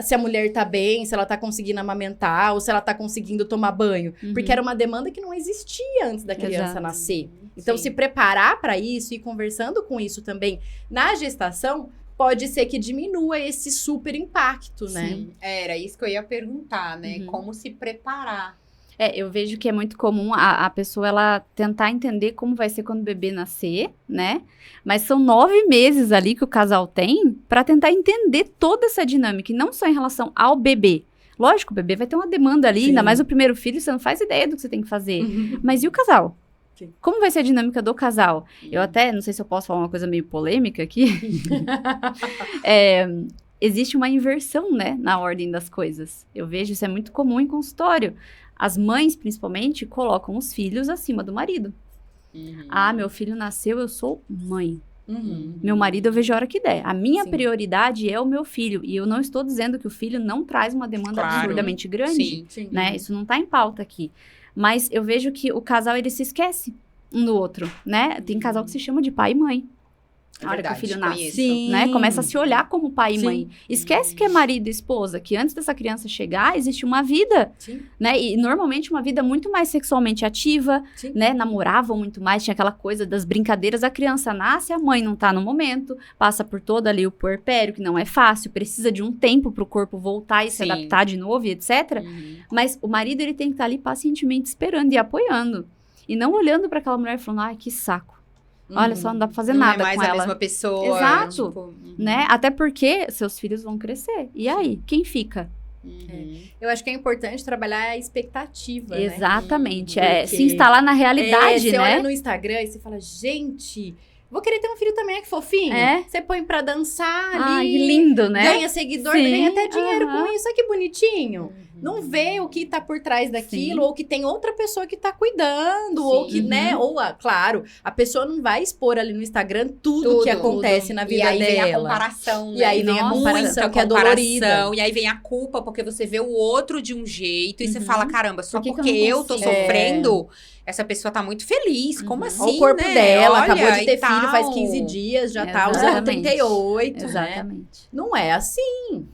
se a mulher tá bem, se ela tá conseguindo amamentar, ou se ela tá conseguindo tomar banho. Porque era uma demanda que não existia antes da criança nascer. Então, se preparar para isso e conversando com isso também na gestação, pode ser que diminua esse super impacto, né? Sim, era isso que eu ia perguntar, né? Como se preparar. Eu vejo que é muito comum a pessoa, ela tentar entender como vai ser quando o bebê nascer, né? Mas são 9 meses ali que o casal tem para tentar entender toda essa dinâmica, e não só em relação ao bebê. Lógico, o bebê vai ter uma demanda ali, ainda mais o primeiro filho, você não faz ideia do que você tem que fazer. Mas e o casal? Sim. Como vai ser a dinâmica do casal? Eu até, não sei se eu posso falar uma coisa meio polêmica aqui. Existe uma inversão, né, na ordem das coisas. Eu vejo isso é muito comum em consultório. As mães, principalmente, colocam os filhos acima do marido. Ah, meu filho nasceu, eu sou mãe. Meu marido eu vejo a hora que der. A minha prioridade é o meu filho. E eu não estou dizendo que o filho não traz uma demanda absurdamente grande. Sim. Né? Isso não está em pauta aqui. Mas eu vejo que o casal, ele se esquece um do outro, né? Tem casal que se chama de pai e mãe. A hora que o filho nasce, né? Começa a se olhar como pai e mãe. Esquece que é marido e esposa, que antes dessa criança chegar, existe uma vida, né? E normalmente uma vida muito mais sexualmente ativa, né? Namoravam muito mais, tinha aquela coisa das brincadeiras. A criança nasce, a mãe não tá no momento, passa por todo ali o puerpério, que não é fácil, precisa de um tempo pro corpo voltar e se adaptar de novo e etc. Mas o marido, ele tem que estar ali pacientemente esperando e apoiando. E não olhando para aquela mulher e falando, ai, que saco. Olha só, não dá pra fazer não nada é mais com a ela. mesma pessoa. Exato. Tipo, Né? Até porque seus filhos vão crescer. E aí, quem fica? Eu acho que é importante trabalhar a expectativa, né? Exatamente. Porque Se instalar na realidade, você né? olha no Instagram e você fala, gente, vou querer ter um filho também, que fofinho. Você põe pra dançar ali. Ai, que lindo, né? Ganha seguidor, Sim, ganha até dinheiro aham. com isso. Olha que bonitinho. Não vê o que tá por trás daquilo, Sim. ou que tem outra pessoa que tá cuidando, ou Sim. que, né, ou, claro, a pessoa não vai expor ali no Instagram tudo que acontece na vida e aí dela. vem a comparação, né? E aí vem a Nossa. comparação, que é comparação, dolorida. E aí vem a culpa, porque você vê o outro de um jeito e você fala, caramba, só Por que que eu porque não eu tô consigo? sofrendo, essa pessoa tá muito feliz. Como assim, Olha o corpo né? dela, Olha, acabou de ter e filho faz tal. 15 dias, já tá usando Exatamente. 38, né? Exatamente. Não é assim.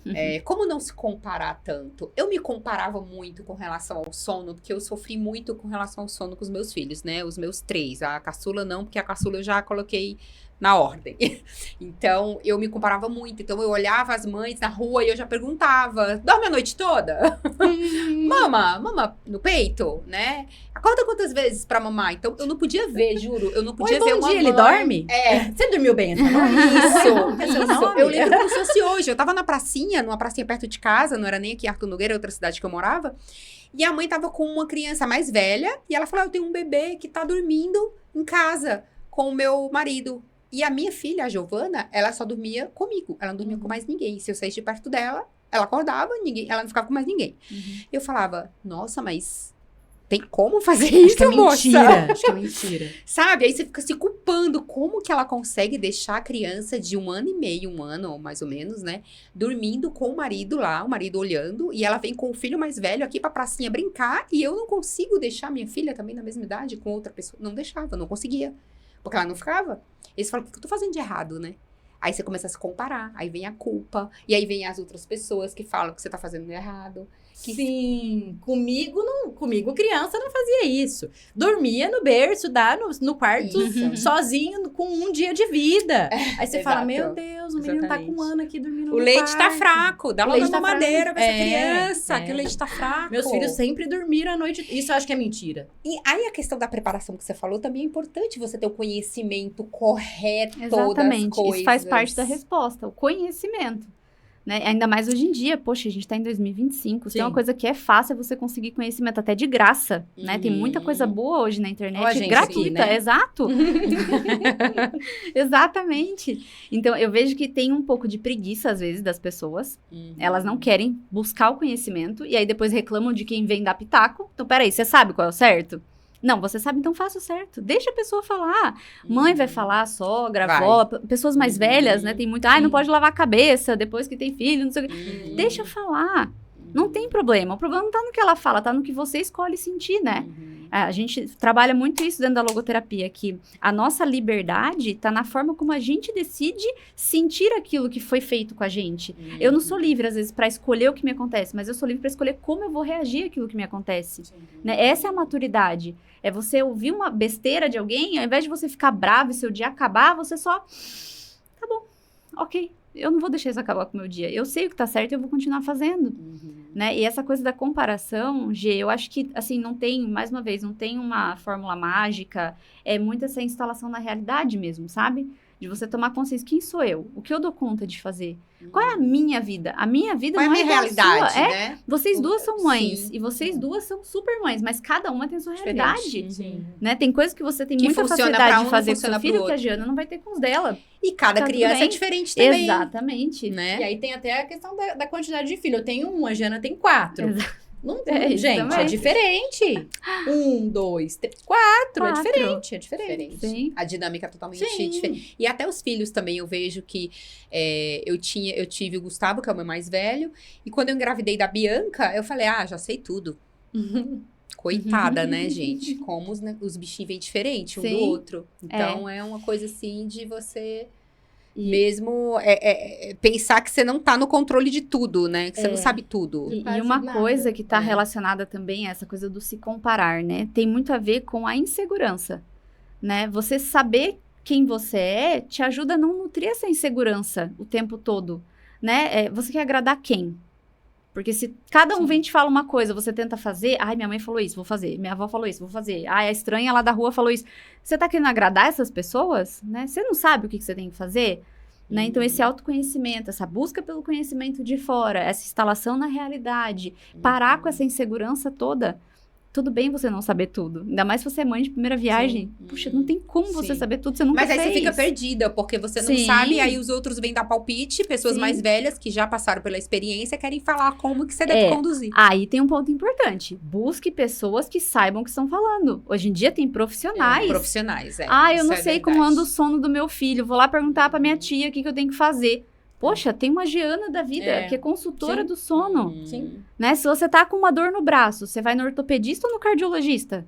Como não se comparar tanto? Eu me comparava muito com relação ao sono, porque eu sofri muito com relação ao sono com os meus filhos, né? Os meus 3. A caçula não, porque a caçula eu já coloquei na ordem. Então, eu me comparava muito. Então, eu olhava as mães na rua e eu já perguntava, dorme a noite toda? Mama no peito, né? Acorda quantas vezes pra mamar? Então, eu não podia ver, juro. Eu não podia Oi, ver bom uma dia, ele mãe- dorme? É. Você dormiu bem essa noite? Isso, Que é seu isso. nome? Eu lembro como se fosse hoje. Eu tava na pracinha, numa pracinha perto de casa, não era nem aqui em Arthur Nogueira, outra cidade que eu morava. E a mãe tava com uma criança mais velha, e ela falou, eu tenho um bebê que tá dormindo em casa com o meu marido. E a minha filha, a Giovana, ela só dormia comigo, ela não dormia com mais ninguém. Se eu saísse de perto dela, ela acordava, ela não ficava com mais ninguém. Eu falava, nossa, mas tem como fazer isso, Acho que é moça? mentira. Acho que é mentira. Sabe? Aí você fica se culpando. Como que ela consegue deixar a criança de 1 ano e meio, 1 ano, mais ou menos, né? Dormindo com o marido lá, o marido olhando. E ela vem com o filho mais velho aqui pra pracinha brincar. E eu não consigo deixar minha filha também na mesma idade com outra pessoa. Não deixava, não conseguia. Porque ela não ficava. Eles falam, o que eu tô fazendo de errado, né? Aí você começa a se comparar. Aí vem a culpa. E aí vem as outras pessoas que falam que você tá fazendo errado. Sim, comigo criança não fazia isso. Dormia no berço, no quarto, Isso. sozinho, com 1 dia de vida. Aí você fala, exato. meu Deus, o menino tá com 1 ano aqui dormindo O no leite tá quarto. fraco. Dá O logo leite uma tá madeira fraco. pra essa É, criança. Que o é. leite tá fraco. Meus filhos sempre dormiram à noite. Isso eu acho que é mentira. E aí a questão da preparação que você falou também é importante você ter o conhecimento correto das Exatamente. coisas. Isso faz parte da resposta, o conhecimento. Né? Ainda mais hoje em dia, poxa, a gente tá em 2025. Se tem Sim. uma coisa que é fácil é você conseguir conhecimento até de graça, né? Tem muita coisa boa hoje na internet, Ó a gente gratuita, aqui, né? exato. Exatamente. Então, eu vejo que tem um pouco de preguiça, às vezes, das pessoas. Elas não querem buscar o conhecimento e aí depois reclamam de quem vem dar pitaco. Então, peraí, você sabe qual é o certo? Não, você sabe, então faça o certo. Deixa a pessoa falar. Mãe vai falar, sogra, Vai. avó, pessoas mais velhas, né? Tem muito, não pode lavar a cabeça depois que tem filho, não sei o quê. Deixa eu falar. Não tem problema. O problema não tá no que ela fala, tá no que você escolhe sentir, né? A gente trabalha muito isso dentro da logoterapia, que a nossa liberdade tá na forma como a gente decide sentir aquilo que foi feito com a gente. Eu não sou livre, às vezes, para escolher o que me acontece, mas eu sou livre para escolher como eu vou reagir àquilo que me acontece. Né? Essa é a maturidade. É você ouvir uma besteira de alguém, ao invés de você ficar bravo e seu dia acabar, você só... Tá bom, ok. Eu não vou deixar isso acabar com o meu dia. Eu sei o que tá certo e eu vou continuar fazendo. Né? E essa coisa da comparação, Gê, eu acho que, assim, não tem, mais uma vez, não tem uma fórmula mágica. É muito essa instalação na realidade mesmo, sabe? De você tomar consciência. Quem sou eu? O que eu dou conta de fazer? Qual é a minha vida? A minha vida Qual é a não é minha igual a realidade, sua. É, né? vocês duas são mães. Sim. E vocês duas são super mães. Mas cada uma tem a sua Diferente. realidade. Sim. Né? Tem coisas que você tem Que muita funciona pra facilidade um, de fazer não com seu funciona filho pro que a outro. Giana não vai ter com os dela. E cada Tá tudo criança bem. é diferente também. Exatamente. Né? E aí tem até a questão da quantidade de filho. Eu tenho 1, a Jana tem 4. Não, É, isso gente, também. é diferente. 1, 2, 3, 4. É Quatro. diferente, é diferente. Diferente. Sim. A dinâmica é totalmente Sim. diferente. E até os filhos também, eu vejo que eu tive o Gustavo, que é o meu mais velho, e quando eu engravidei da Bianca, eu falei, já sei tudo. Coitada, né, gente? Como os bichinhos vêm diferente um do Sim. outro. Então, é uma coisa assim de você E- mesmo pensar que você não tá no controle de tudo, né? Que você não sabe tudo. E Quase uma nada. coisa que está É. relacionada também a essa coisa do se comparar, né? Tem muito a ver com a insegurança, né? Você saber quem você é te ajuda a não nutrir essa insegurança o tempo todo, né? Você quer agradar quem? Porque se cada um vem e te fala uma coisa, você tenta fazer, ai, minha mãe falou isso, vou fazer. Minha avó falou isso, vou fazer. Ai, a estranha lá da rua falou isso. Você tá querendo agradar essas pessoas, né? Você não sabe o que você tem que fazer, né? Então, esse autoconhecimento, essa busca pelo conhecimento de fora, essa instalação na realidade, parar com essa insegurança toda. Tudo bem você não saber tudo. Ainda mais se você é mãe de primeira viagem. Puxa, não tem como você saber tudo, você nunca Mas fez. aí você fica perdida, porque você não sabe, aí os outros vêm dar palpite, pessoas mais velhas que já passaram pela experiência querem falar como que você deve conduzir. Aí tem um ponto importante. Busque pessoas que saibam o que estão falando. Hoje em dia tem profissionais. Profissionais, eu não sei como anda o sono do meu filho. Vou lá perguntar pra minha tia o que eu tenho que fazer. Poxa, tem uma Giana da vida, que é consultora do sono. Sim. Né? Se você tá com uma dor no braço, você vai no ortopedista ou no cardiologista?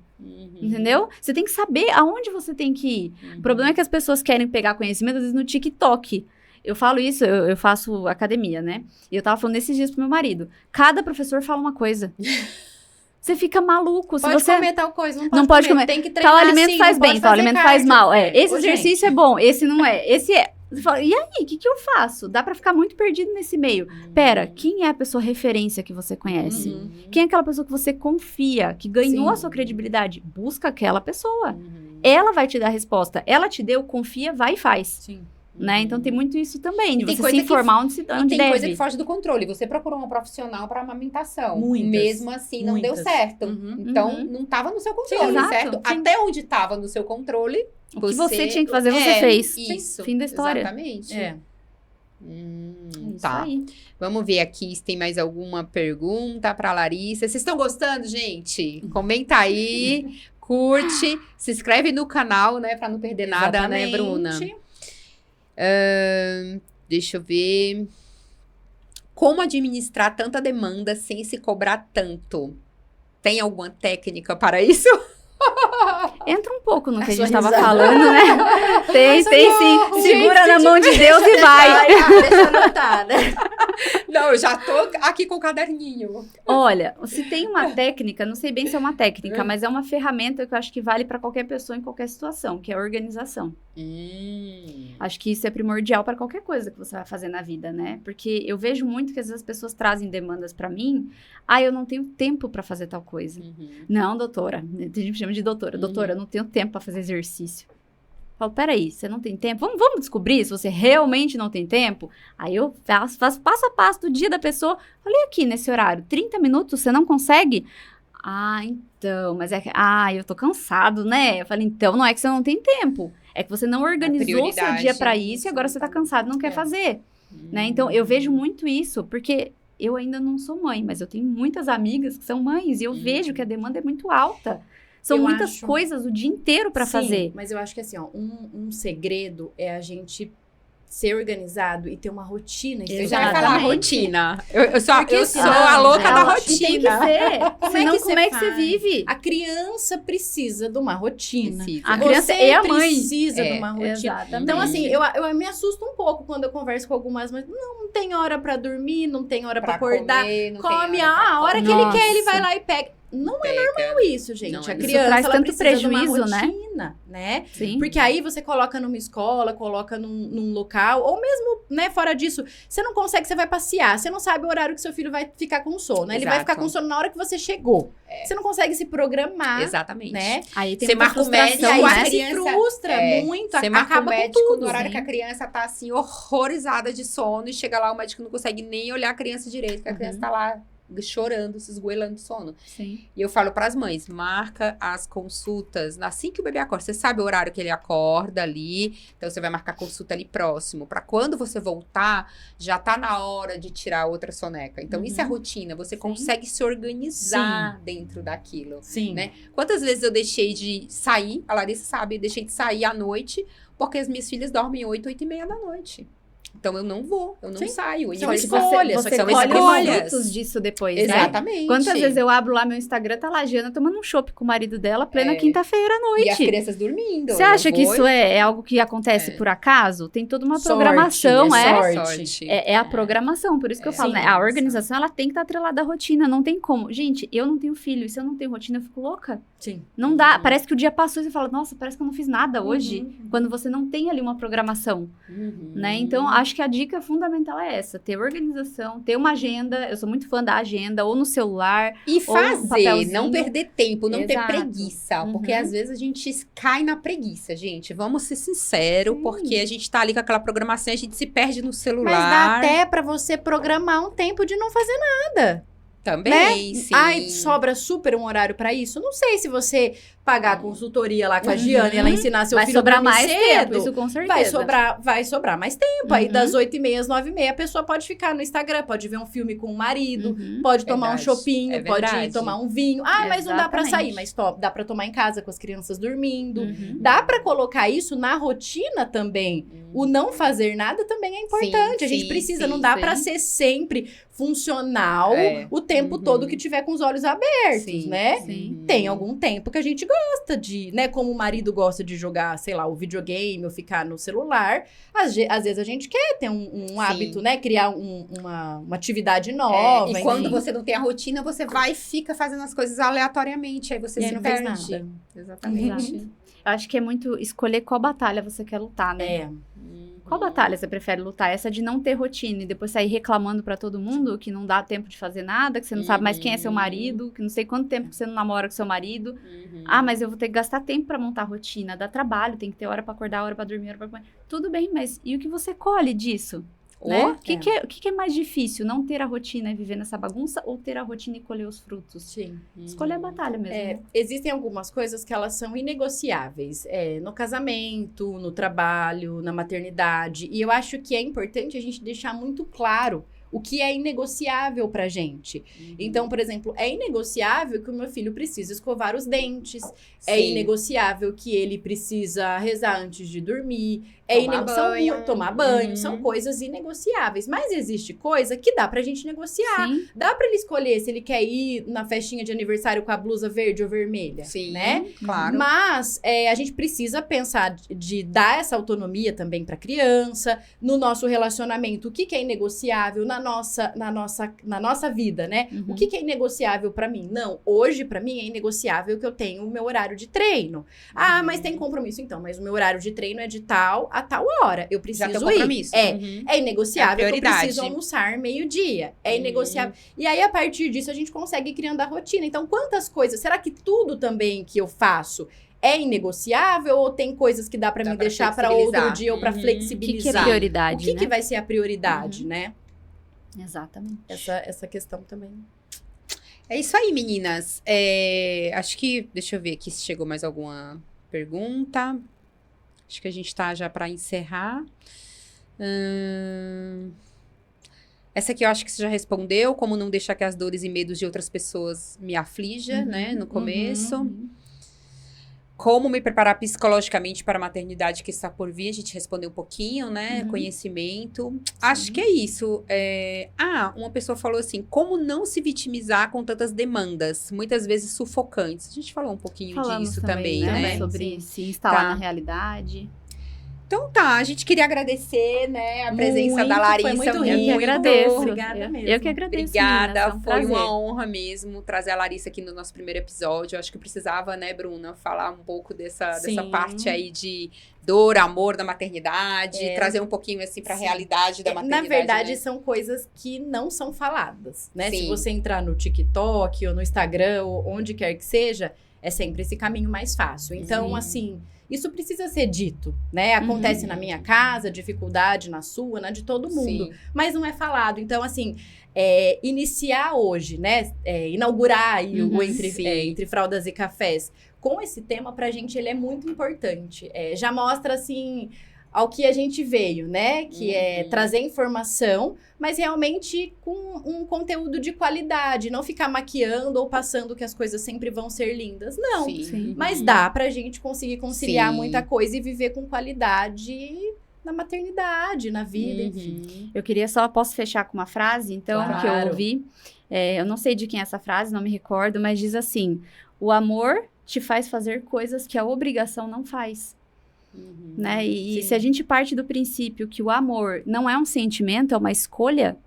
Entendeu? Você tem que saber aonde você tem que ir. O problema é que as pessoas querem pegar conhecimento, às vezes, no TikTok. Eu falo isso, eu faço academia, né? E eu tava falando esses dias pro meu marido. Cada professor fala uma coisa. Você fica maluco. Pode você comer tal coisa, não pode comer. Tem que treinar tal alimento assim, faz bem, tal alimento faz mal. Esse Ô, exercício gente. é bom, esse não é. Esse é. Você fala, e aí, o que eu faço? Dá pra ficar muito perdido nesse meio. Pera, quem é a pessoa referência que você conhece? Quem é aquela pessoa que você confia, que ganhou a sua credibilidade? Busca aquela pessoa. Ela vai te dar a resposta. Ela te deu, confia, vai e faz. Sim. Né? Então tem muito isso também, de tem você coisa se informar onde tem deve. coisa que foge do controle. Você procurou uma profissional para amamentação. Muitas. Mesmo assim, não deu certo. Então, não estava no seu controle, exato. certo? Sim. Até onde estava no seu controle, O que você tinha que fazer, você fez. Isso. Fim da história. Exatamente. É isso Tá. aí. Vamos ver aqui se tem mais alguma pergunta para Larissa. Vocês estão gostando, gente? Comenta aí, curte, se inscreve no canal, né, para não perder nada, né, Bruna? Deixa eu ver. Como administrar tanta demanda sem se cobrar tanto? Tem alguma técnica para isso? Entra um pouco no que a sua gente tava risada. falando, né? Tem sim. Segura na mão de Deus e vai. Deixa eu anotar, né? Não, eu já tô aqui com o caderninho. Olha, se tem uma técnica, não sei bem se é uma técnica, mas é uma ferramenta que eu acho que vale para qualquer pessoa em qualquer situação, que é a organização. Acho que isso é primordial para qualquer coisa que você vai fazer na vida, né? Porque eu vejo muito que às vezes as pessoas trazem demandas para mim. Eu não tenho tempo para fazer tal coisa. Não, doutora. A gente chama de doutora. Doutora, eu não tenho tempo para fazer exercício. Eu falo, peraí, você não tem tempo? Vamos descobrir se você realmente não tem tempo? Aí eu faço passo a passo do dia da pessoa. Falei, aqui nesse horário, 30 minutos, você não consegue? Então, mas é que... eu tô cansado, né? Eu falei, então não é que você não tem tempo. É que você não organizou o seu dia para isso e agora você tá cansado e não quer fazer. Né? Então, eu vejo muito isso, porque eu ainda não sou mãe, mas eu tenho muitas amigas que são mães e eu vejo que a demanda é muito alta. São muitas coisas o dia inteiro para fazer. Mas eu acho que assim, ó, um segredo é a gente ser organizado e ter uma rotina. Eu já ia falar rotina. Eu sou senão, a louca da Tem que rotina. ser. Senão, como é que você faz? vive? A criança precisa de uma rotina. A criança Você e a mãe. precisa de uma rotina. Exatamente. Então, assim, eu me assusto um pouco quando eu converso com algumas mães. Não tem hora pra dormir, não tem hora pra acordar. Comer, não Come, tem hora pra a hora que comer. ele quer, ele Nossa. vai lá e pega. Não é normal isso, gente. Não, A isso criança, traz ela tanto precisa prejuízo, de uma né? rotina, né? Sim. Porque aí você coloca numa escola, coloca num local, ou mesmo, né, fora disso, você não consegue, você vai passear, você não sabe o horário que seu filho vai ficar com sono. Ele vai Exato. ficar com sono na hora que você chegou. Você não consegue se programar, Exatamente. né? Aí tem Você muita marca o médico, E aí frustração, a você né? se criança- frustra muito, Você marca o acaba com médico tudo. no horário sim. que a criança tá assim, horrorizada de sono, e chega lá, o médico não consegue nem olhar a criança direito, porque a criança tá lá chorando, se esgoelando de sono. Sim. E eu falo pras mães, marca as consultas assim que o bebê acorda. Você sabe o horário que ele acorda ali, então você vai marcar a consulta ali próximo, pra quando você voltar, já tá na hora de tirar outra soneca. Então isso é rotina, você consegue se organizar dentro daquilo. Sim. Né? Quantas vezes eu deixei de sair, a Larissa sabe, deixei de sair à noite, porque as minhas filhas dormem 8h30 da noite. Então eu não vou, eu não Sim. saio. São E escolhas, Você são colhe escolhas. os frutos disso depois, né? Exatamente. Quantas vezes eu abro lá meu Instagram, tá lá a Giana tomando um chopp com o marido dela, plena É. quinta-feira à E as noite. crianças dormindo. Você acha Eu que vou isso é algo que acontece É. por acaso? Tem toda uma Sorte, programação, é é? sorte. É a programação, por isso que eu falo, Sim, né? A organização, ela tem que estar atrelada à rotina, não tem como. Gente, eu não tenho filho, e se eu não tenho rotina, eu fico louca. Sim. Não dá, parece que o dia passou e você fala, nossa, parece que eu não fiz nada hoje. Uhum. Quando você não tem ali uma programação, Uhum. né? Então, acho que a dica fundamental é essa, ter organização, ter uma agenda, eu sou muito fã da agenda, ou no celular, E ou um fazer, papelzinho. não perder tempo, não ter Exato. preguiça. Porque Uhum. às vezes a gente cai na preguiça, gente. Vamos ser sinceros, Sim. porque a gente tá ali com aquela programação, a gente se perde no celular. Mas dá até pra você programar um tempo de não fazer nada. Também, Né? sim. Ai, sobra super um horário pra isso. Não sei se você pagar a consultoria lá com a Uhum. Giana e ela ensinar seu Vai filho a sobrar dormir mais cedo. tempo, isso com certeza. Vai sobrar mais tempo. Aí Uhum. das 8h30 às 9h30 a pessoa pode ficar no Instagram, pode ver um filme com o marido, Uhum. pode tomar um Verdade, chopinho, é pode verdade. tomar um vinho. Ah, mas não dá pra Exatamente. sair, mas dá pra tomar em casa com as crianças dormindo. Uhum. Dá pra colocar isso na rotina também. O não fazer nada também é importante. A gente sim, precisa, sim, não dá sim. pra ser sempre funcional É. o tempo Uhum. todo que tiver com os olhos abertos, Sim, né? Sim. Tem algum tempo que a gente gosta de, né? Como o marido gosta de jogar, sei lá, o videogame ou ficar no celular. Às vezes a gente quer ter um hábito, né? Criar uma atividade nova. E quando enfim. você não tem a rotina, você vai e fica fazendo as coisas aleatoriamente. Aí você E aí se não faz perde. nada. Exatamente. Exato. Eu acho que é muito escolher qual batalha você quer lutar, né? É. Qual batalha você prefere lutar? Essa de não ter rotina e depois sair reclamando pra todo mundo que não dá tempo de fazer nada, que você não sabe mais quem é seu marido, que não sei quanto tempo que você não namora com seu marido. Uhum. Ah, mas eu vou ter que gastar tempo pra montar a rotina, dá trabalho, tem que ter hora pra acordar, hora pra dormir, hora pra comer. Tudo bem, mas e o que você colhe disso? Né? O que é mais difícil? Não ter a rotina e viver nessa bagunça ou ter a rotina e colher os frutos? Sim. Escolher a batalha mesmo. né? Existem algumas coisas que elas são inegociáveis. No casamento, no trabalho, na maternidade. E eu acho que é importante a gente deixar muito claro o que é inegociável pra gente. Então, por exemplo, é inegociável que o meu filho precisa escovar os dentes. É Sim. inegociável que ele precisa rezar antes de dormir. Tomar banho. Uhum. São coisas inegociáveis. Mas existe coisa que dá pra gente negociar. Sim. Dá pra ele escolher se ele quer ir na festinha de aniversário com a blusa verde ou vermelha, Sim, né? claro. Mas a gente precisa pensar de dar essa autonomia também pra criança, no nosso relacionamento, o que é inegociável na nossa vida, né? Uhum. O que é inegociável pra mim? Não, hoje pra mim é inegociável que eu tenho o meu horário de treino. Ah, mas tem compromisso então, mas o meu horário de treino é de tal a tal hora. Eu preciso Já tem um ir. compromisso. Uhum. É inegociável É que eu prioridade. preciso almoçar meio-dia. É inegociável. E aí, a partir disso, a gente consegue ir criando a rotina. Então, quantas coisas? Será que tudo também que eu faço é inegociável? Ou tem coisas que dá pra Dá me pra deixar pra outro flexibilizar. dia ou pra Uhum. O que é flexibilizar? prioridade, O que, né? que vai ser a prioridade, né? Exatamente. Essa questão também. É isso aí, meninas. Acho que, deixa eu ver aqui se chegou mais alguma pergunta. Acho que a gente tá já para encerrar. Essa aqui eu acho que você já respondeu, como não deixar que as dores e medos de outras pessoas me aflijam, né, no começo. Como me preparar psicologicamente para a maternidade que está por vir, a gente respondeu um pouquinho, né? Conhecimento. Acho que é isso. Uma pessoa falou assim, como não se vitimizar com tantas demandas, muitas vezes sufocantes. A gente falou um pouquinho Falamos disso também, né? né? Sobre Sim. se instalar Tá. na realidade. Então tá, a gente queria agradecer, né, a presença Muito, da Larissa. foi muito Eu rico. que agradeço. Obrigada eu, mesmo. Eu que agradeço. Obrigada, meninas, um foi prazer. uma honra mesmo trazer a Larissa aqui no nosso primeiro episódio. Eu acho que precisava, né, Bruna, falar um pouco dessa Sim. parte aí de dor, amor da maternidade, trazer um pouquinho assim pra Sim. realidade da maternidade. Na verdade, né? são coisas que não são faladas, né? Se Sim. você entrar no TikTok ou no Instagram ou onde quer que seja, é sempre esse caminho mais fácil. Então, Sim. assim, isso precisa ser dito, né? Acontece na minha casa, dificuldade na sua, na de todo mundo. Sim. Mas não é falado. Então, assim, iniciar hoje, né? Inaugurar aí o Sim. entre Fraldas e Cafés com esse tema, pra gente, ele é muito importante. Já mostra, assim, ao que a gente veio, né? Que é trazer informação, mas realmente com um conteúdo de qualidade. Não ficar maquiando ou passando que as coisas sempre vão ser lindas. Não. Sim. Mas dá pra gente conseguir conciliar Sim. muita coisa e viver com qualidade na maternidade, na vida, enfim. Eu queria só, posso fechar com uma frase, então, que eu Claro. ouvi. Eu não sei de quem é essa frase, não me recordo, mas diz assim, o amor te faz fazer coisas que a obrigação não faz. Né? E Sim. se a gente parte do princípio que o amor não é um sentimento, é uma escolha,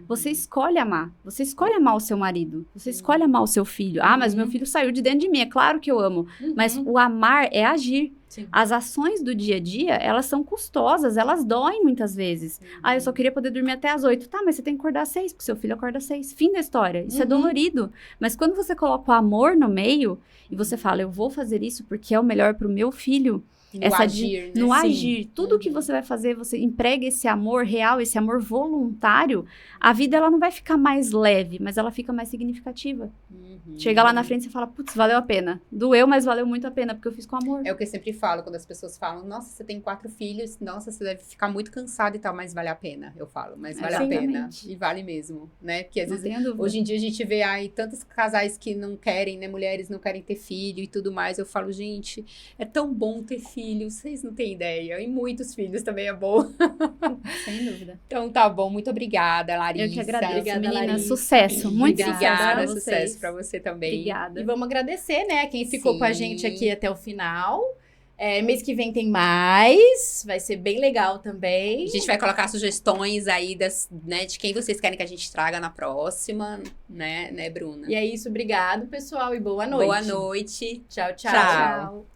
Você escolhe amar. Você escolhe amar o seu marido. Você escolhe amar o seu filho. Ah, mas meu filho saiu de dentro de mim. É claro que eu amo. Mas o amar é agir. Sim. As ações do dia a dia, elas são custosas, elas doem muitas vezes. Ah, eu só queria poder dormir até às 8. Tá, mas você tem que acordar às 6, porque seu filho acorda às 6. Fim da história. Isso é dolorido. Mas quando você coloca o amor no meio e você fala, eu vou fazer isso porque é o melhor pro meu filho. No agir, tudo que você vai fazer, você emprega esse amor real, esse amor voluntário, a vida ela não vai ficar mais leve, mas ela fica mais significativa. Chega lá na frente e você fala, putz, valeu a pena. Doeu, mas valeu muito a pena, porque eu fiz com amor. É o que eu sempre falo, quando as pessoas falam, nossa, você tem 4 filhos, nossa, você deve ficar muito cansado e tal, mas vale a pena, eu falo, mas vale a pena. E vale mesmo, né? Porque às vezes, hoje em dia a gente vê aí tantos casais que não querem, né, mulheres não querem ter filho e tudo mais, eu falo, gente, é tão bom ter filhos, vocês não têm ideia, e muitos filhos também é bom. Sem dúvida. Então tá bom, muito obrigada, Larissa. Eu que agradeço, Obrigada, menina, Larissa. sucesso, muito Obrigada, sucesso. sucesso pra você também. Obrigada. E vamos agradecer, né, quem ficou com a gente aqui até o final. Mês que vem tem mais, vai ser bem legal também. A gente vai colocar sugestões aí né, de quem vocês querem que a gente traga na próxima, né, Bruna? E é isso, obrigado, pessoal, e boa noite. Boa noite. Tchau, tchau. Tchau.